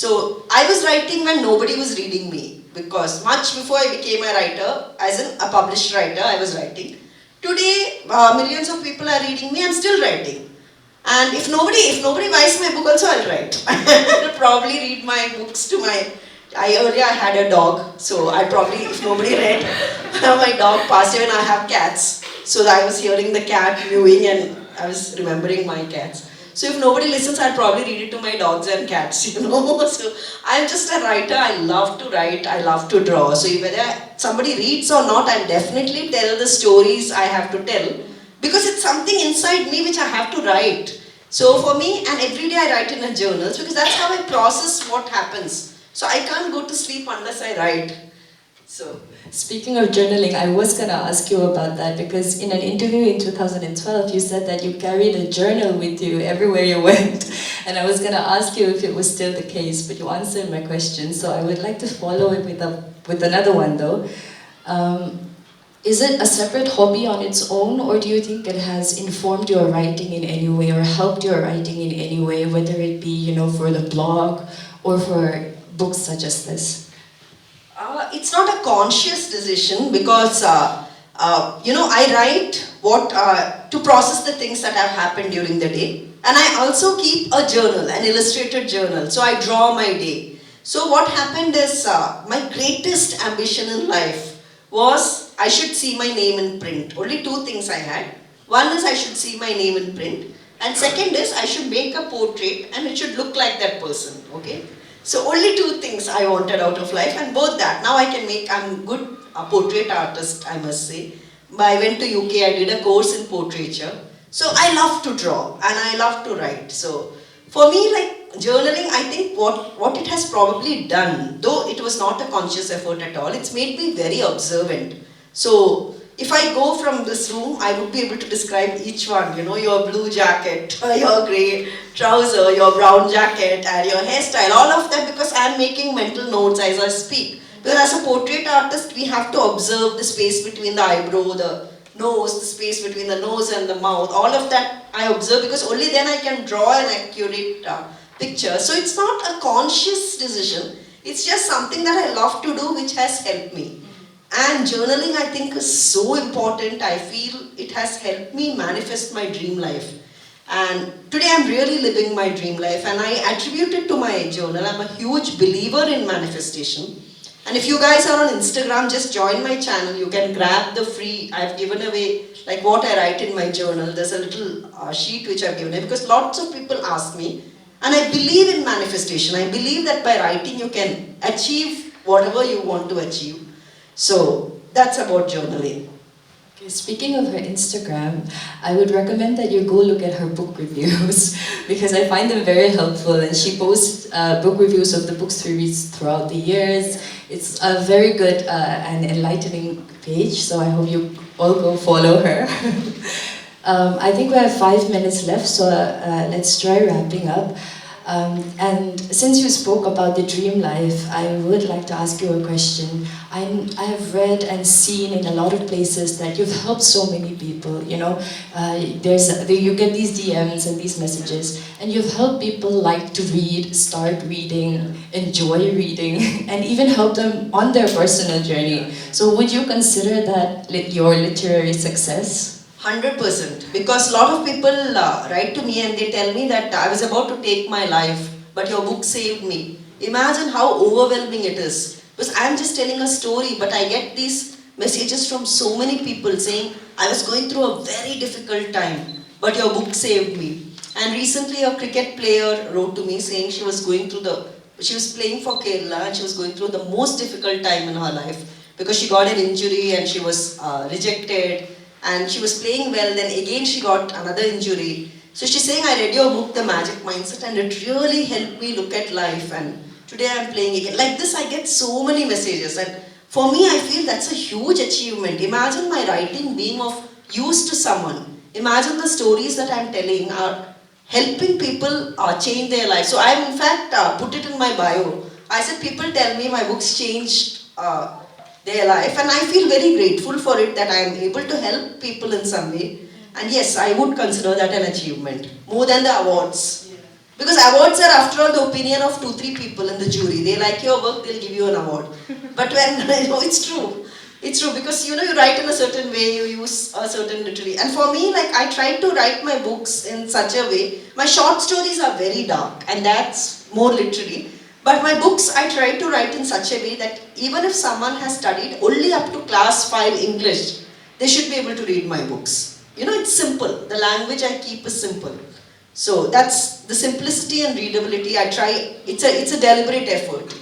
So I was writing when nobody was reading me, because much before I became a writer, as in a published writer, I was writing. Today, millions of people are reading me. I'm still writing. And if nobody buys my book also, I'll write. I'll probably read my books to earlier I had a dog, so I probably, if nobody read, my dog passed away, and I have cats. So I was hearing the cat mewing, and I was remembering my cats. So if nobody listens, I'll probably read it to my dogs and cats, you know. So I'm just a writer. I love to write. I love to draw. So whether somebody reads or not, I'll definitely tell the stories I have to tell, because it's something inside me which I have to write. So for me, and every day I write in a journal, because that's how I process what happens. So I can't go to sleep unless I write. So. Speaking of journaling, I was going to ask you about that, because in an interview in 2012, you said that you carried a journal with you everywhere you went. And I was going to ask you if it was still the case, but you answered my question. So I would like to follow it with another one though. Is it a separate hobby on its own, or do you think it has informed your writing in any way or helped your writing in any way, whether it be, you know, for the blog or for books such as this? It's not a conscious decision, because you know, I write to process the things that have happened during the day, and I also keep a journal, an illustrated journal. So I draw my day. So what happened is, my greatest ambition in life was I should see my name in print. Only two things I had. One is I should see my name in print, and second is I should make a portrait and it should look like that person. Okay. So only two things I wanted out of life, and both that. Now I can make, I'm good portrait artist, I must say. I went to UK, I did a course in portraiture. So I love to draw and I love to write. So for me, like journaling, I think what it has probably done, though it was not a conscious effort at all, it's made me very observant. So if I go from this room, I would be able to describe each one, you know, your blue jacket, your grey trouser, your brown jacket, and your hairstyle, all of that, because I am making mental notes as I speak. Because as a portrait artist, we have to observe the space between the eyebrow, the nose, the space between the nose and the mouth, all of that I observe, because only then I can draw an accurate picture. So it's not a conscious decision, it's just something that I love to do, which has helped me. And journaling, I think, is so important. I feel it has helped me manifest my dream life. And today I'm really living my dream life, and I attribute it to my journal. I'm a huge believer in manifestation. And if you guys are on Instagram, just join my channel. You can grab the free, I've given away like what I write in my journal. There's a little sheet which I've given away, because lots of people ask me. And I believe in manifestation. I believe that by writing you can achieve whatever you want to achieve. So that's about journaling. Okay, speaking of her Instagram, I would recommend that you go look at her book reviews because I find them very helpful, and she posts book reviews of the books she reads throughout the years. It's a very good and enlightening page, so I hope you all go follow her. I think we have 5 minutes left, so let's try wrapping up. And since you spoke about the dream life, I would like to ask you a question. I have read and seen in a lot of places that you've helped so many people, you know. You get these DMs and these messages, and you've helped people like to read, start reading, enjoy reading, and even help them on their personal journey. So would you consider that your literary success? 100%, because a lot of people write to me and they tell me that I was about to take my life, but your book saved me. Imagine how overwhelming it is, because I am just telling a story, but I get these messages from so many people saying I was going through a very difficult time, but your book saved me. And recently a cricket player wrote to me saying she was playing for Kerala and she was going through the most difficult time in her life because she got an injury and she was rejected. And she was playing well, then again she got another injury. So she's saying, I read your book, The Magic Mindset, and it really helped me look at life. And today I'm playing again. Like this, I get so many messages. And for me, I feel that's a huge achievement. Imagine my writing being of use to someone. Imagine the stories that I'm telling are helping people change their life. So I've in fact put it in my bio. I said, people tell me my books changed their life, and I feel very grateful for it, that I am able to help people in some way. And yes, I would consider that an achievement, more than the awards. Because awards are after all the opinion of 2-3 people in the jury. They like your work, they'll give you an award. But when, you know, it's true, because you know, you write in a certain way, you use a certain literary. And for me, like, I try to write my books in such a way, my short stories are very dark, and that's more literary. But my books, I try to write in such a way that even if someone has studied only up to class 5 English, they should be able to read my books. You know, it's simple. The language I keep is simple. So that's the simplicity and readability. I try, it's a deliberate effort.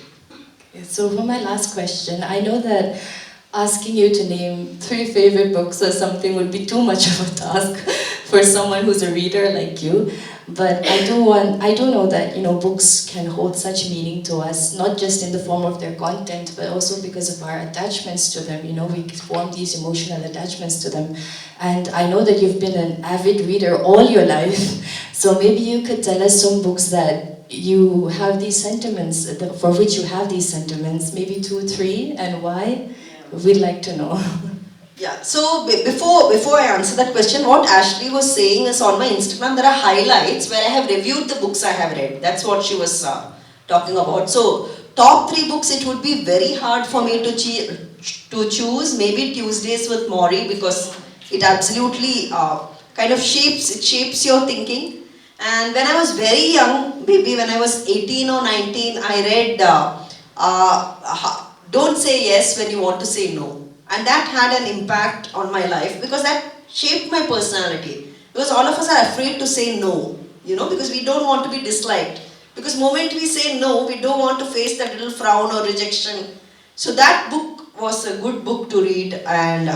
Okay, so for my last question, I know that asking you to name 3 favorite books or something would be too much of a task for someone who's a reader like you. But I do know that books can hold such meaning to us, not just in the form of their content, but also because of our attachments to them. We form these emotional attachments to them. And I know that you've been an avid reader all your life, so maybe you could tell us some books that you have these sentiments, for which you have these sentiments, maybe 2, 3, and why? We'd like to know. Yeah, so before I answer that question, what Ashley was saying is on my Instagram, there are highlights where I have reviewed the books I have read. That's what she was talking about. So, top 3 books, it would be very hard for me to choose. Maybe Tuesdays with Maury, because it absolutely kind of shapes your thinking. And when I was very young, maybe when I was 18 or 19, I read Don't Say Yes When You Want to Say No. And that had an impact on my life because that shaped my personality. Because all of us are afraid to say no, because we don't want to be disliked. Because the moment we say no, we don't want to face that little frown or rejection. So that book was a good book to read. And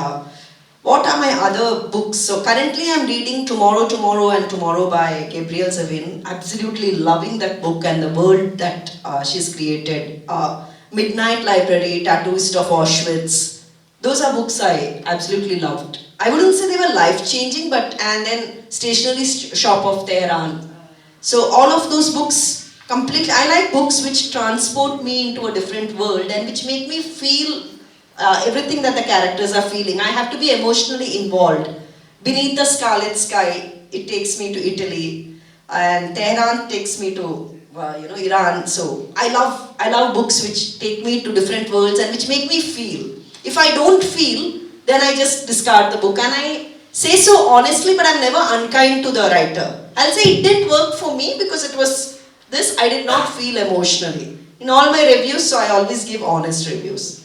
what are my other books? So currently I'm reading Tomorrow and Tomorrow by Gabrielle Zavin. Absolutely loving that book and the world that she's created. Midnight Library, Tattooist of Auschwitz. Those are books I absolutely loved. I wouldn't say they were life-changing, and then Stationery Shop of Tehran. So all of those books, completely, I like books which transport me into a different world and which make me feel everything that the characters are feeling. I have to be emotionally involved. Beneath the Scarlet Sky, it takes me to Italy, and Tehran takes me to Iran. So I love books which take me to different worlds and which make me feel. If I don't feel, then I just discard the book. And I say so honestly, but I'm never unkind to the writer. I'll say it didn't work for me because it was this, I did not feel emotionally. In all my reviews, so I always give honest reviews.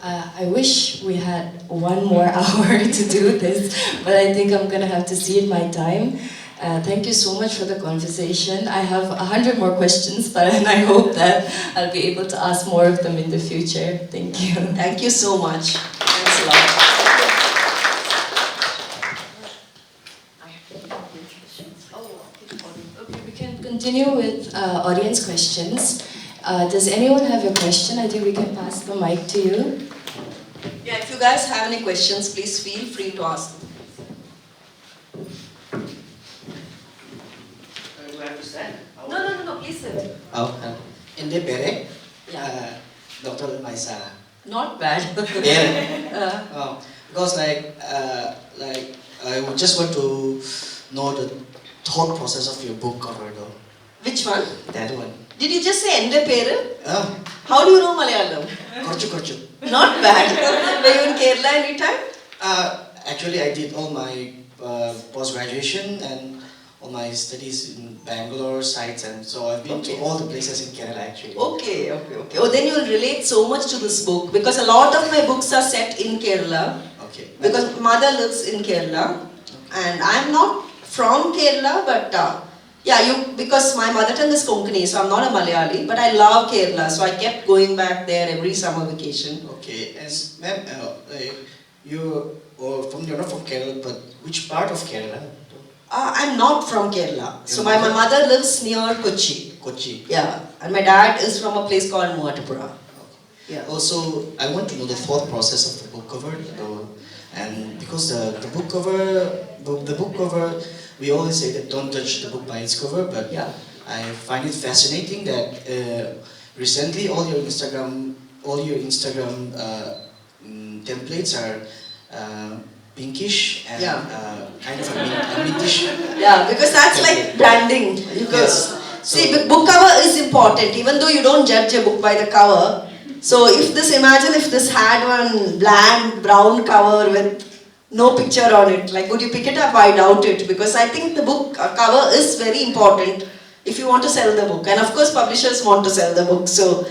I wish we had 1 more hour to do this, but I think I'm going to have to cede my time. Thank you so much for the conversation. I have 100 more questions, but I hope that I'll be able to ask more of them in the future. Thank you. Thank you so much. Thanks a lot. Okay, we can continue with audience questions. Does anyone have a question? I think we can pass the mic to you. Yeah, if you guys have any questions, please feel free to ask. No, please sit. Inde Pere, Dr. Maisa. Not bad. Yeah. Because I would just want to know the thought process of your book cover though. Which one? That one. Did you just say Ende Pere? Oh, How do you know Malayalam? Korchu. Not bad. Were you in Kerala anytime? Actually, I did all my post-graduation and all my studies in Bangalore sites, and so I've been to all the places in Kerala actually. Okay. Oh, then you'll relate so much to this book because a lot of my books are set in Kerala. Okay. Because mother lives in Kerala, and I'm not from Kerala, but because my mother tongue is Konkani, so I'm not a Malayali, but I love Kerala, so I kept going back there every summer vacation. Okay, and ma'am, you're not from Kerala, but which part of Kerala? I'm not from Kerala, so my mother lives near Kochi. Kochi. Yeah, and my dad is from a place called Muatapura. Yeah. Also, I want to know the thought process of the book cover, and because the book cover, we always say that don't judge the book by its cover, but I find it fascinating that recently all your Instagram templates are pinkish and kind of a mintish. Yeah, because that's like branding. Because book cover is important, even though you don't judge a book by the cover. So imagine if this had one bland brown cover with no picture on it, like would you pick it up? I doubt it, because I think the book cover is very important if you want to sell the book, and of course publishers want to sell the book. So,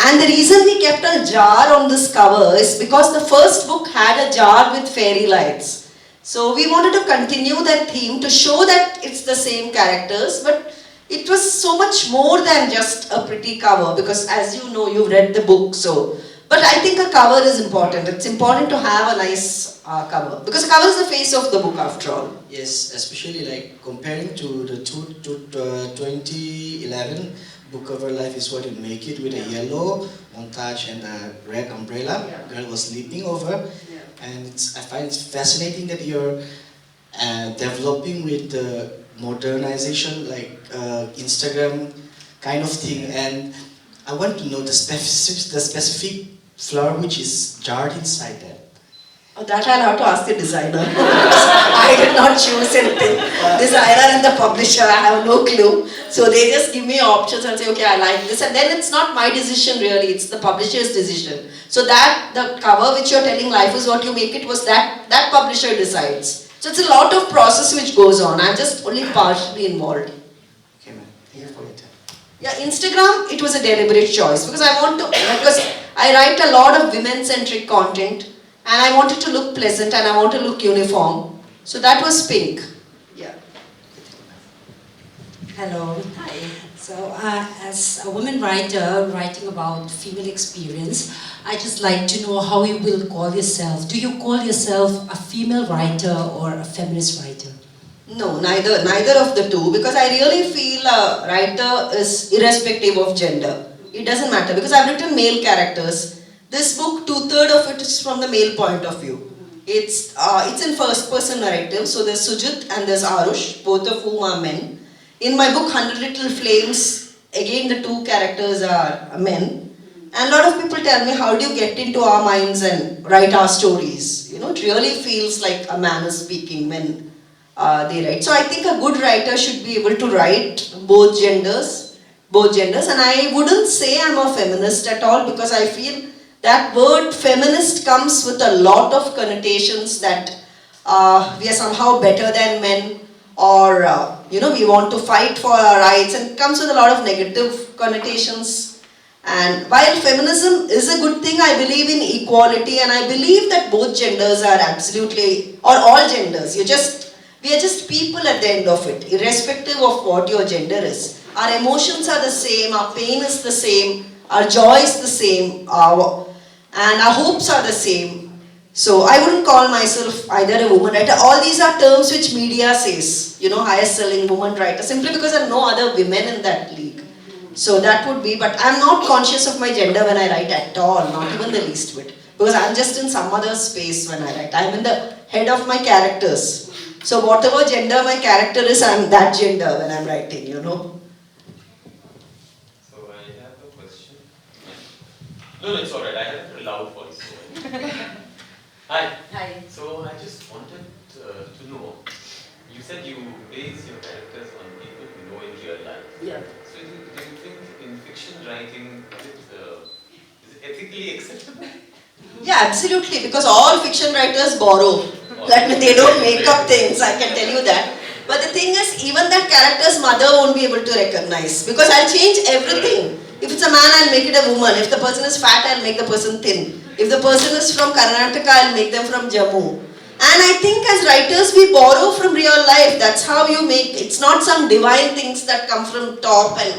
and the reason we kept a jar on this cover is because the first book had a jar with fairy lights. So we wanted to continue that theme to show that it's the same characters, but it was so much more than just a pretty cover, because as you know, you've read the book, so. But I think a cover is important. It's important to have a nice cover, because the cover is the face of the book after all. Yes, especially like comparing to the 2011 book cover Life is What You Make It, with a yellow montage and a red umbrella. Girl was leaping over. And I find it fascinating that you're developing with the modernization, like Instagram kind of thing. And I want to know the specific flower which is jarred inside that. Oh, that I'll have to ask the designer. I did not choose anything. Designer and the publisher, I have no clue. So they just give me options and say, okay, I like this. And then it's not my decision really, it's the publisher's decision. So that, the cover which you're telling Life is What You Make It was that publisher decides. So it's a lot of process which goes on. I'm just only partially involved. Okay, man. Thank you for your time. Yeah, Instagram, it was a deliberate choice because I write a lot of women-centric content. And I wanted to look pleasant and I want to look uniform. So that was pink. Yeah. Hello. Hi. So as a woman writer writing about female experience, I just like to know how you will call yourself. Do you call yourself a female writer or a feminist writer? No, neither of the two, because I really feel a writer is irrespective of gender. It doesn't matter because I've written male characters. This book, 2/3 of it is from the male point of view. It's in first person narrative, so there's Sujit and there's Arush, both of whom are men. In my book, 100 Little Flames, again the two characters are men. And a lot of people tell me, how do you get into our minds and write our stories? You know, it really feels like a man is speaking when they write. So I think a good writer should be able to write both genders, and I wouldn't say I'm a feminist at all, because I feel that word feminist comes with a lot of connotations that we are somehow better than men, or we want to fight for our rights, and it comes with a lot of negative connotations. And while feminism is a good thing, I believe in equality, and I believe that both genders are absolutely, or all genders, we are just people at the end of it, irrespective of what your gender is. Our emotions are the same, our pain is the same, our joy is the same, and our hopes are the same. So I wouldn't call myself either a woman writer. All these are terms which media says, highest selling woman writer, simply because there are no other women in that league. So that would be, but I'm not conscious of my gender when I write at all, not even the least bit. Because I'm just in some other space when I write. I'm in the head of my characters. So whatever gender my character is, I'm that gender when I'm writing, So I have a question. No, it's alright. I have a loud voice. So Hi. Hi. So I just wanted to know, you said you base your characters on people you know in real life. Yeah. So do you think in fiction writing, is it ethically acceptable? Yeah, absolutely, because all fiction writers borrow. That means they don't make up things, I can tell you that. But the thing is, even that character's mother won't be able to recognize, because I'll change everything. If it's a man, I'll make it a woman. If the person is fat, I'll make the person thin. If the person is from Karnataka, I'll make them from Jammu. And I think as writers, we borrow from real life. That's how you make, it's not some divine things that come from top and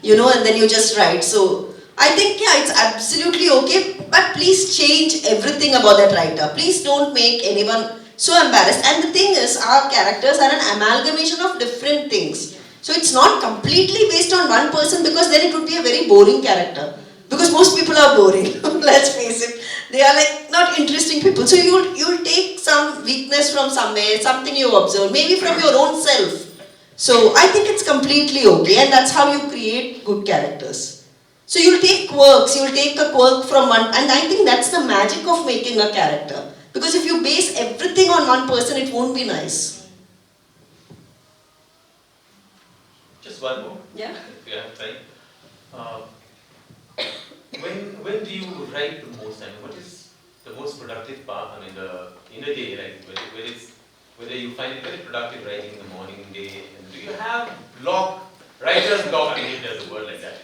then you just write. So I think, yeah, it's absolutely okay, but please change everything about that writer. Please don't make anyone so embarrassed. And the thing is, our characters are an amalgamation of different things. So it's not completely based on one person, because then it would be a very boring character. Because most people are boring, let's face it. They are like not interesting people. So you'll take some weakness from somewhere, something you observe, maybe from your own self. So I think it's completely okay, and that's how you create good characters. So you'll take quirks, you'll take a quirk from one, and I think that's the magic of making a character. Because if you base everything on one person, it won't be nice. Just one more. Yeah. If you have time. When do you write the most? I mean, what is the most productive part? I mean, in a day, like whether you find it very productive writing in the morning, day, and do you have writer's block? I mean, if there's a word like that,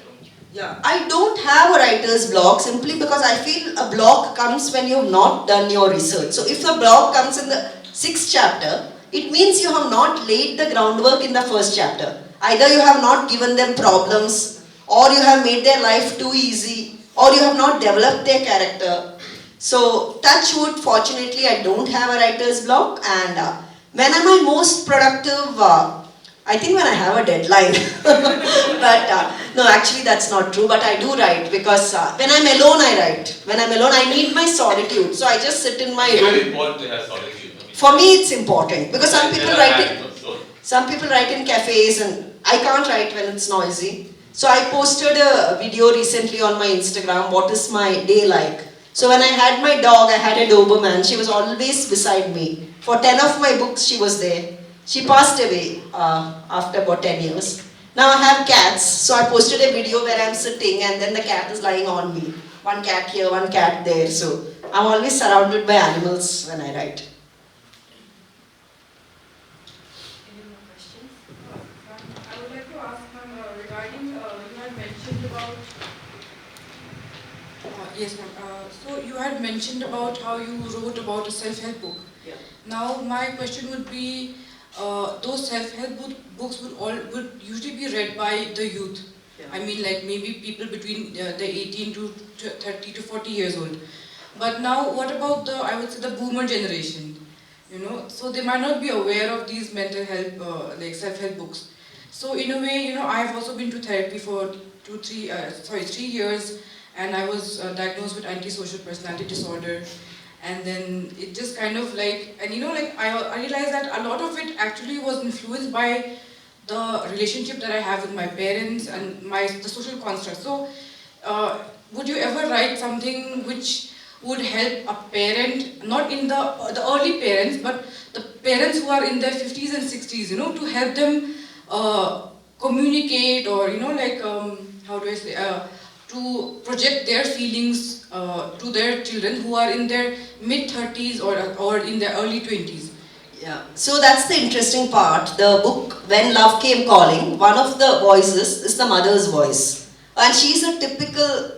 Yeah, I don't have a writer's block simply because I feel a block comes when you've not done your research. So if the block comes in the sixth chapter, it means you have not laid the groundwork in the first chapter. Either you have not given them problems, or you have made their life too easy, or you have not developed their character. So, touch wood, fortunately, I don't have a writer's block. And when am I most productive? I think when I have a deadline. But no, actually that's not true. But I do write because when I'm alone, I write. When I'm alone, I need my solitude. So I just sit in my It's room. very important to have solitude. For me, it's important because some people There are write habits in, also. some people write in cafes, and I can't write when it's noisy. So I posted a video recently on my Instagram. What is my day like? So when I had my dog, I had a Doberman. She was always beside me. For 10 of my books, she was there. She passed away after about 10 years. Now I have cats, so I posted a video where I'm sitting and then the cat is lying on me. One cat here, one cat there. So I'm always surrounded by animals when I write. Any more questions? I would like to ask ma'am regarding you had mentioned about yes ma'am. So you had mentioned about how you wrote about a self-help book. Yeah. Now my question would be, those self-help books would usually be read by the youth. Yeah. I mean, like maybe people between the 18 to 30 to 40 years old. But now, what about the, I would say, the boomer generation? You know, so they might not be aware of these mental health, like self-help books. So in a way, you know, I've also been to therapy for 3 years, and I was diagnosed with antisocial personality disorder. And then it just kind of like, and you know, like I realized that a lot of it actually was influenced by the relationship that I have with my parents and the social construct. So, would you ever write something which would help a parent, not in the early parents, but the parents who are in their 50s and 60s, you know, to help them communicate, or, you know, like, how do I say, to project their feelings to their children who are in their mid-30s or in their early 20s? Yeah. So that's the interesting part. The book, When Love Came Calling, one of the voices is the mother's voice. And she's a typical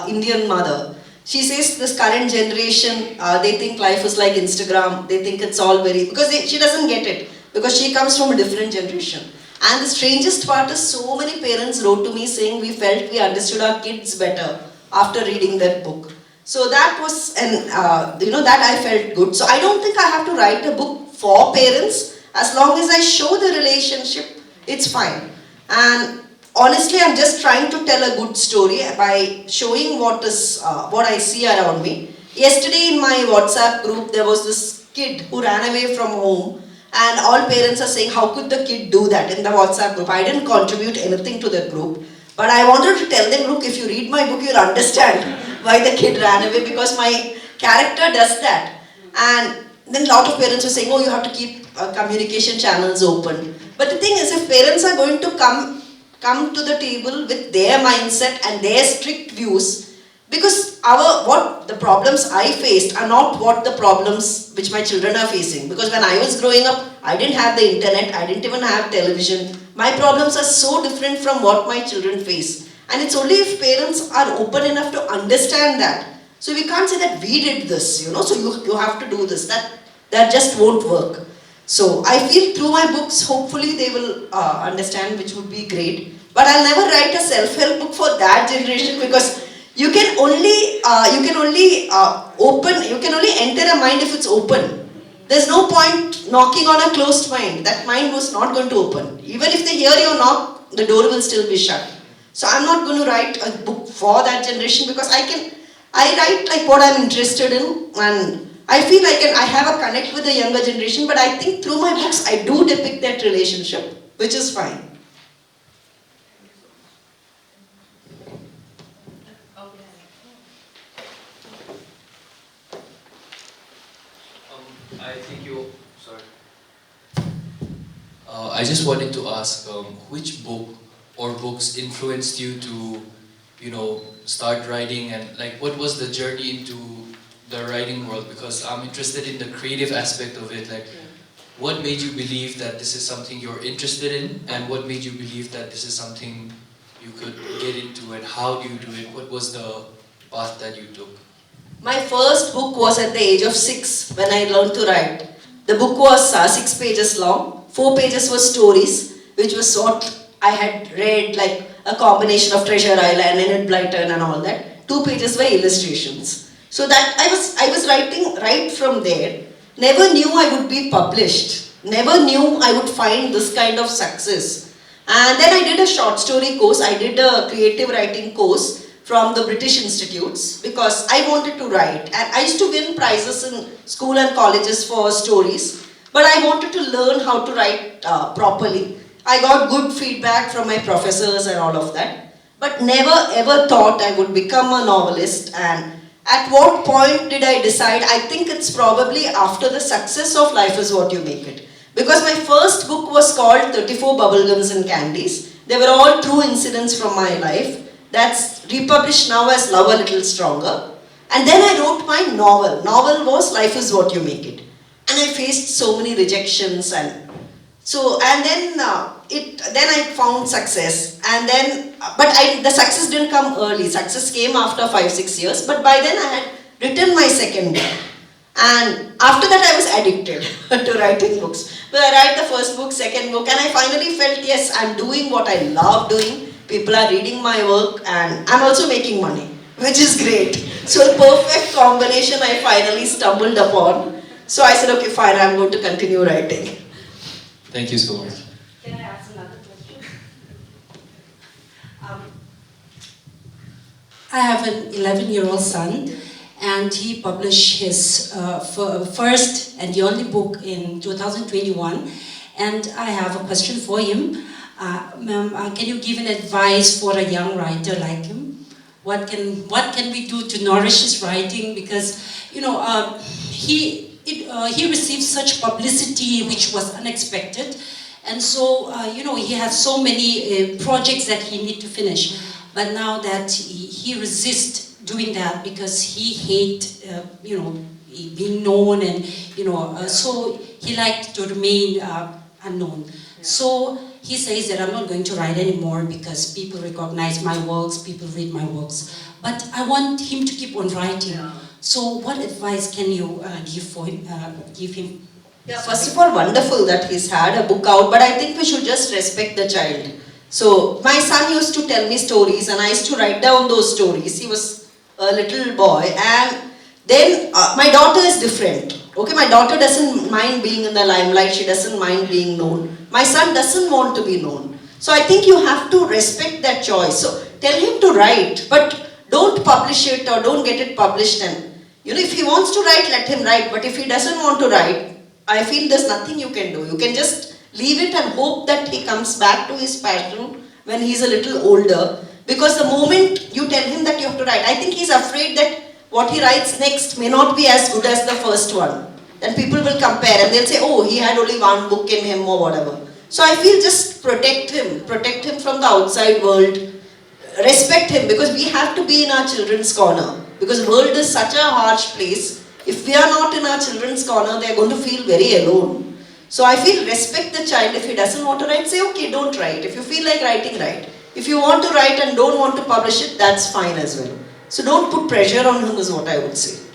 Indian mother. She says this current generation, they think life is like Instagram. They think it's all because she doesn't get it. Because she comes from a different generation. And the strangest part is so many parents wrote to me saying we felt we understood our kids better after reading that book. So that was, that I felt good. So I don't think I have to write a book for parents. As long as I show the relationship, it's fine. And honestly, I'm just trying to tell a good story by showing what I see around me. Yesterday in my WhatsApp group, there was this kid who ran away from home, and all parents are saying, how could the kid do that in the WhatsApp group? I didn't contribute anything to the group, but I wanted to tell them, look, if you read my book, you'll understand why the kid ran away, because my character does that. And then a lot of parents were saying, oh, you have to keep communication channels open. But the thing is, if parents are going to come to the table with their mindset and their strict views, because what the problems I faced are not what the problems which my children are facing. Because when I was growing up, I didn't have the internet, I didn't even have television. My problems are so different from what my children face. And it's only if parents are open enough to understand that. So we can't say that we did this, so you have to do this. That just won't work. So I feel through my books, hopefully they will understand, which would be great. But I'll never write a self-help book for that generation, because you can only enter a mind if it's open. There's no point knocking on a closed mind. That mind was not going to open. Even if they hear your knock, the door will still be shut. So I'm not going to write a book for that generation, because I write like what I'm interested in, and I feel I have a connect with the younger generation, but I think through my books I do depict that relationship, which is fine. I think sorry. I just wanted to ask, which book or books influenced you to, start writing, and like what was the journey into the writing world? Because I'm interested in the creative aspect of it. Like, what made you believe that this is something you're interested in, and what made you believe that this is something you could get into, and how do you do it? What was the path that you took? My first book was at the age of 6 when I learned to write. The book was 6 pages long, 4 pages were stories, which was what I had read, like a combination of Treasure Island, Enid Blyton and all that. 2 pages were illustrations. So that I was writing right from there. Never knew I would be published. Never knew I would find this kind of success. And then I did a short story course. I did a creative writing course from the British Institutes because I wanted to write. And I used to win prizes in school and colleges for stories. But I wanted to learn how to write properly. I got good feedback from my professors and all of that. But never ever thought I would become a novelist. And at what point did I decide? I think it's probably after the success of Life is What You Make It. Because my first book was called 34 Bubblegums and Candies. They were all true incidents from my life. That's republished now as Love a Little Stronger. And then I wrote my novel. Novel was Life is What You Make It. And I faced so many rejections and then I found success. And then, the success didn't come early. Success came after 5-6 years. But by then I had written my second book. And after that I was addicted to writing books. But I write the first book, second book, and I finally felt, yes, I'm doing what I love doing. People are reading my work and I'm also making money, which is great. So the perfect combination I finally stumbled upon. So I said, okay, fine, I'm going to continue writing. Thank you so much. Can I ask another question? I have an 11-year-old son, and he published his first and the only book in 2021. And I have a question for him. Ma'am, can you give an advice for a young writer like him? What can we do to nourish his writing? Because he received such publicity which was unexpected, and so he has so many projects that he need to finish. But now that he resists doing that because he hate being known, and so he liked to remain unknown. So he says that I'm not going to write anymore because people recognize my works, people read my works. But I want him to keep on writing. Yeah. So what advice can you give him? Yeah, first of all, wonderful that he's had a book out, but I think we should just respect the child. So my son used to tell me stories and I used to write down those stories. He was a little boy, and then my daughter is different. Okay, my daughter doesn't mind being in the limelight, she doesn't mind being known. My son doesn't want to be known. So I think you have to respect that choice. So tell him to write, but don't publish it or don't get it published. And if he wants to write, let him write. But if he doesn't want to write, I feel there's nothing you can do. You can just leave it and hope that he comes back to his passion when he's a little older. Because the moment you tell him that you have to write, I think he's afraid that what he writes next may not be as good as the first one. Then people will compare and they'll say, oh, he had only one book in him or whatever. So I feel just protect him from the outside world. Respect him, because we have to be in our children's corner. Because the world is such a harsh place. If we are not in our children's corner, they are going to feel very alone. So I feel respect the child. If he doesn't want to write, say, okay, don't write. If you feel like writing, write. If you want to write and don't want to publish it, that's fine as well. So don't put pressure on him is what I would say.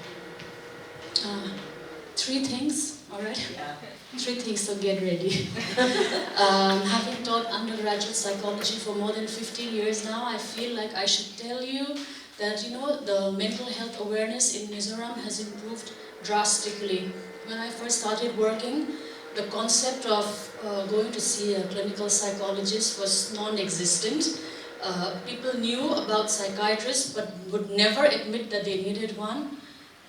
3 things, alright? Yeah. 3 things, so get ready. Having taught undergraduate psychology for more than 15 years now, I feel like I should tell you that, the mental health awareness in Mizoram has improved drastically. When I first started working, the concept of going to see a clinical psychologist was non-existent. People knew about psychiatrists but would never admit that they needed one.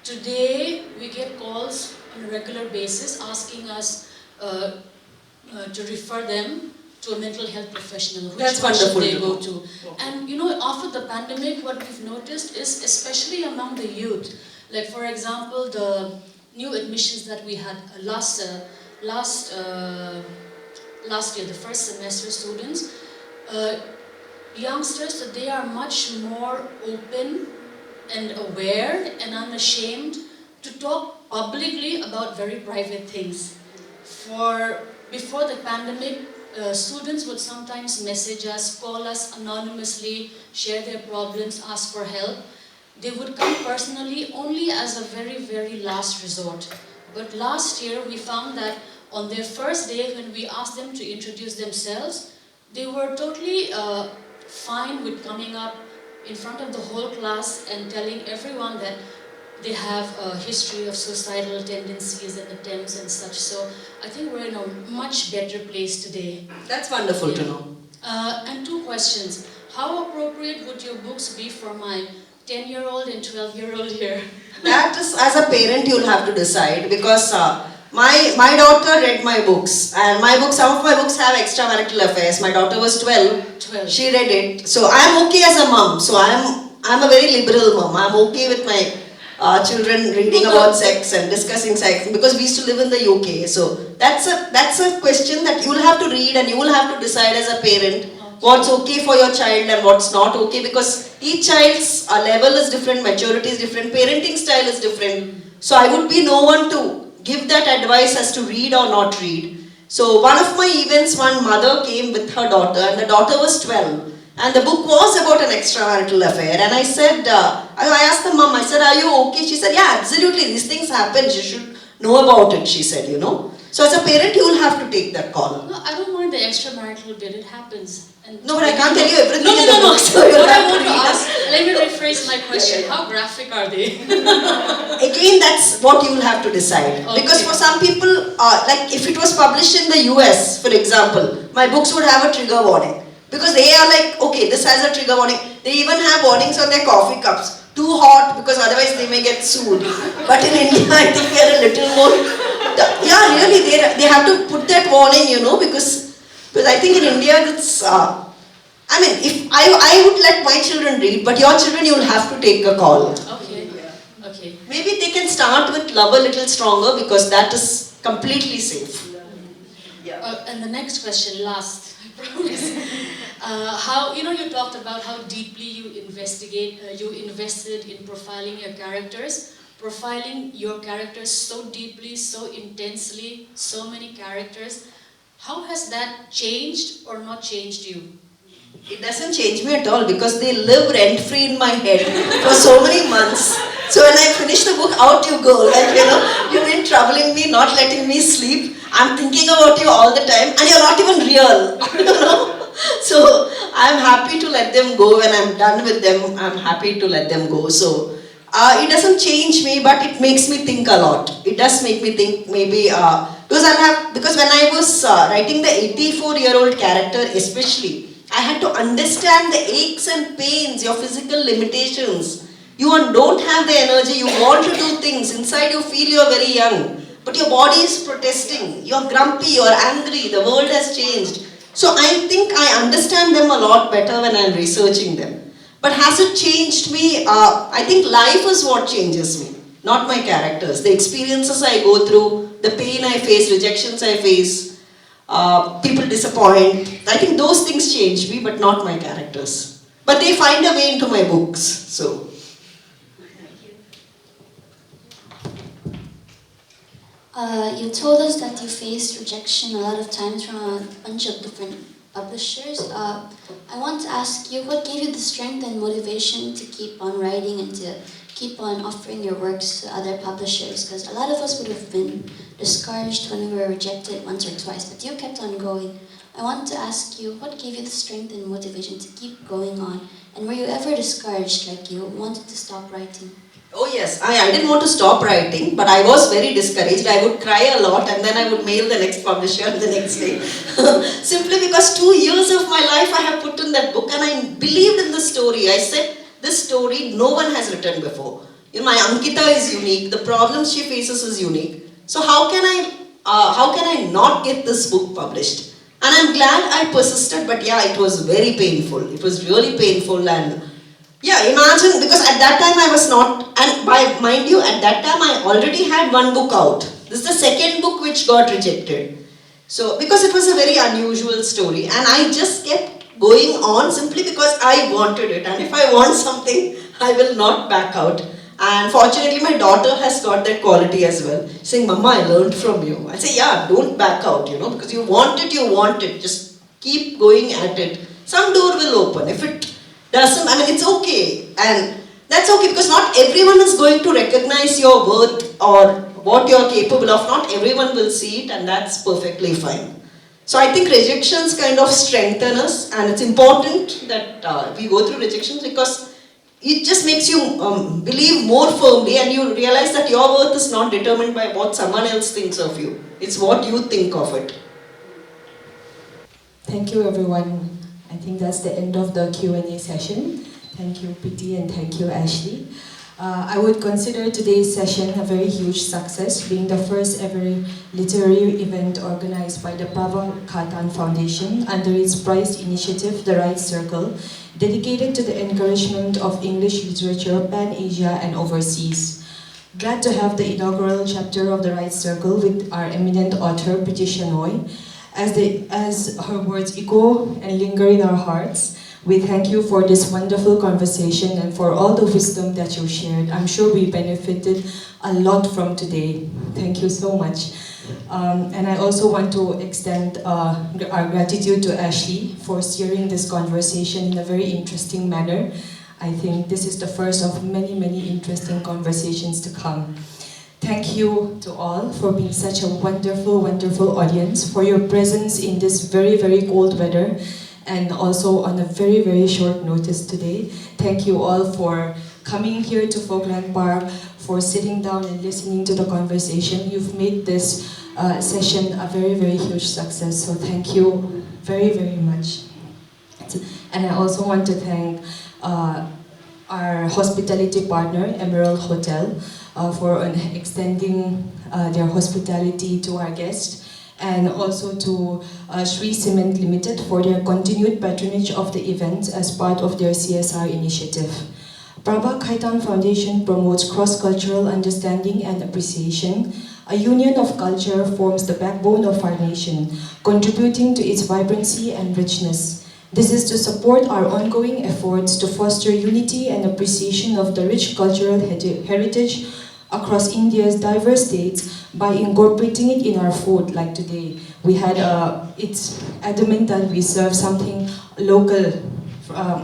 Today, we get calls on a regular basis asking us to refer them to a mental health professional. Which one should they go to? And after the pandemic, what we've noticed is, especially among the youth, like for example, the new admissions that we had last year, the first semester students, youngsters, that they are much more open and aware and unashamed to talk publicly about very private things. Before the pandemic, students would sometimes message us, call us anonymously, share their problems, ask for help. They would come personally only as a very, very last resort. But last year we found that on their first day when we asked them to introduce themselves, they were totally fine with coming up in front of the whole class and telling everyone that they have a history of suicidal tendencies and attempts and such. So I think we're in a much better place today. That's wonderful to know. And two questions. How appropriate would your books be for my 10-year-old and 12-year-old here? That is, as a parent, you'll have to decide, because my daughter read my books, and some of my books have extramarital affairs. My daughter was 12. She read it. So I'm okay as a mom. So I'm a very liberal mom. I'm okay with my children reading about sex and discussing sex, because we used to live in the UK. So that's a question that you will have to read, and you will have to decide as a parent what's okay for your child and what's not okay, because each child's level is different, maturity is different, parenting style is different. So I would be no one to give that advice as to read or not read. So one of my events, one mother came with her daughter, and the daughter was 12. And the book was about an extramarital affair. And I said, I asked the mom, I said, are you okay? She said, yeah, absolutely, these things happen, you should know about it, she said, you know. So as a parent, you will have to take that call. No, I don't mind the extramarital bit, it happens. And no, but I can't tell you everything in the No. book, so you'll What have I want to to read ask, let me rephrase my question. Yeah. How graphic are they? Again, that's what you will have to decide. Okay. Because for some people, like if it was published in the US, for example, my books would have a trigger warning. Because they are like, okay, this has a trigger warning. They even have warnings on their coffee cups. Too hot, because otherwise they may get sued. But in India, I think we are a little more... Yeah, really, they have to put that warning, you know, because I think in India, it's... I mean, if I would let my children read, but your children, you will have to take a call. Okay, okay. Maybe they can start with Love a Little Stronger, because that is completely safe. And the next question, last, I promise. How, you talked about how deeply you invested in profiling your characters. Profiling your characters so deeply, so intensely, so many characters. How has that changed or not changed you? It doesn't change me at all, because they live rent-free in my head for so many months. So when I finish the book, out you go. Like, you've been troubling me, not letting me sleep. I'm thinking about you all the time, and you're not even real. So I'm happy to let them go. When I'm done with them, I'm happy to let them go. So it doesn't change me, but it makes me think a lot. It does make me think, maybe because when I was writing the 84-year-old character especially, I had to understand the aches and pains, your physical limitations. You don't have the energy, you want to do things, inside you feel you're very young, but your body is protesting, you're grumpy, you're angry, the world has changed. So I think I understand them a lot better when I'm researching them. But has it changed me? I think life is what changes me, not my characters. The experiences I go through, the pain I face, rejections I face, people disappoint. I think those things change me, but not my characters. But they find a way into my books, so. You told us that you faced rejection a lot of times from a bunch of different publishers. I want to ask you, what gave you the strength and motivation to keep on writing and to keep on offering your works to other publishers? Because a lot of us would have been discouraged when we were rejected once or twice, but you kept on going. I want to ask you, what gave you the strength and motivation to keep going on? And were you ever discouraged, like you wanted to stop writing? Oh yes, I didn't want to stop writing, but I was very discouraged. I would cry a lot, and then I would mail the next publisher the next day. Simply because 2 years of my life I have put in that book, and I believed in the story. I said, this story no one has written before. My Ankita is unique, the problems she faces is unique. So how can I not get this book published? And I'm glad I persisted, but yeah, it was very painful. It was really painful, and yeah, imagine, because at that time I was not, and mind you, at that time I already had one book out. This is the second book which got rejected. So, because it was a very unusual story, and I just kept going on simply because I wanted it. And if I want something, I will not back out. And fortunately, my daughter has got that quality as well. Saying, Mama, I learned from you. I say, yeah, don't back out, because you want it. Just keep going at it. Some door will open. If it doesn't, it's okay. And that's okay, because not everyone is going to recognize your worth or what you're capable of. Not everyone will see it, and that's perfectly fine. So I think rejections kind of strengthen us, and it's important that we go through rejections because it just makes you believe more firmly, and you realize that your worth is not determined by what someone else thinks of you. It's what you think of it. Thank you, everyone. I think that's the end of the Q&A session. Thank you, Preeti, and thank you, Ashley. I would consider today's session a very huge success, being the first ever literary event organized by the Prabha Khaitan Foundation under its prized initiative, The Right Circle, dedicated to the encouragement of English literature pan-Asia and overseas. Glad to have the inaugural chapter of The Right Circle with our eminent author, Preeti Shenoy. As her words echo and linger in our hearts, we thank you for this wonderful conversation and for all the wisdom that you shared. I'm sure we benefited a lot from today. Thank you so much. And I also want to extend our gratitude to Ashley for steering this conversation in a very interesting manner. I think this is the first of many, many interesting conversations to come. Thank you to all for being such a wonderful, wonderful audience, for your presence in this very, very cold weather, and also on a very, very short notice today. Thank you all for coming here to Falkland Park, for sitting down and listening to the conversation. You've made this session a very, very huge success, so thank you very, very much. And I also want to thank our hospitality partner, Emerald Hotel, for extending their hospitality to our guests, and also to Sri Cement Limited for their continued patronage of the event as part of their CSR initiative. Prabha Khaitan Foundation promotes cross-cultural understanding and appreciation. A union of culture forms the backbone of our nation, contributing to its vibrancy and richness. This is to support our ongoing efforts to foster unity and appreciation of the rich cultural heritage across India's diverse states by incorporating it in our food, like today. We had, it's adamant that we serve something local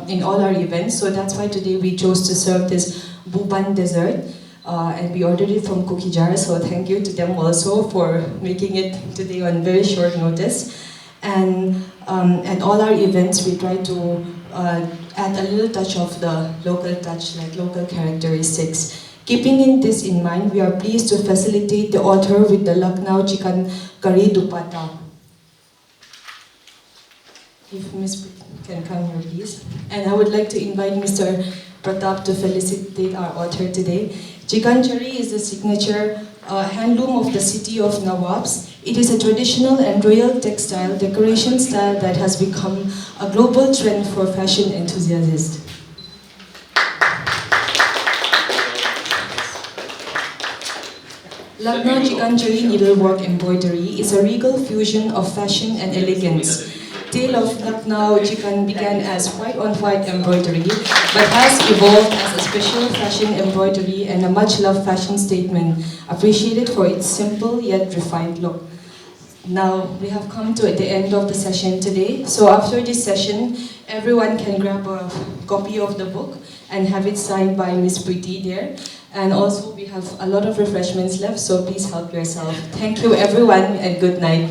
in all our events, so that's why today we chose to serve this Buban dessert, and we ordered it from Cookie Jar, so thank you to them also for making it today on very short notice. And at all our events, we try to add a little touch of the local touch, like local characteristics. Keeping this in mind, we are pleased to facilitate the author with the Lucknow Chicken Curry Dupatta. If Ms. can come here, please. And I would like to invite Mr. Pratap to felicitate our author today. Chicken curry is the signature handloom of the city of Nawabs. It is a traditional and royal textile decoration style that has become a global trend for fashion enthusiasts. Lucknow Chikanjari needlework embroidery is a regal fusion of fashion and elegance. Tale of Lucknow Chikan began as white-on-white embroidery, but has evolved as a special fashion embroidery and a much-loved fashion statement, appreciated for its simple yet refined look. Now, we have come to the end of the session today, so after this session, everyone can grab a copy of the book and have it signed by Ms. Preeti there. And also, we have a lot of refreshments left, so please help yourself. Thank you, everyone, and good night.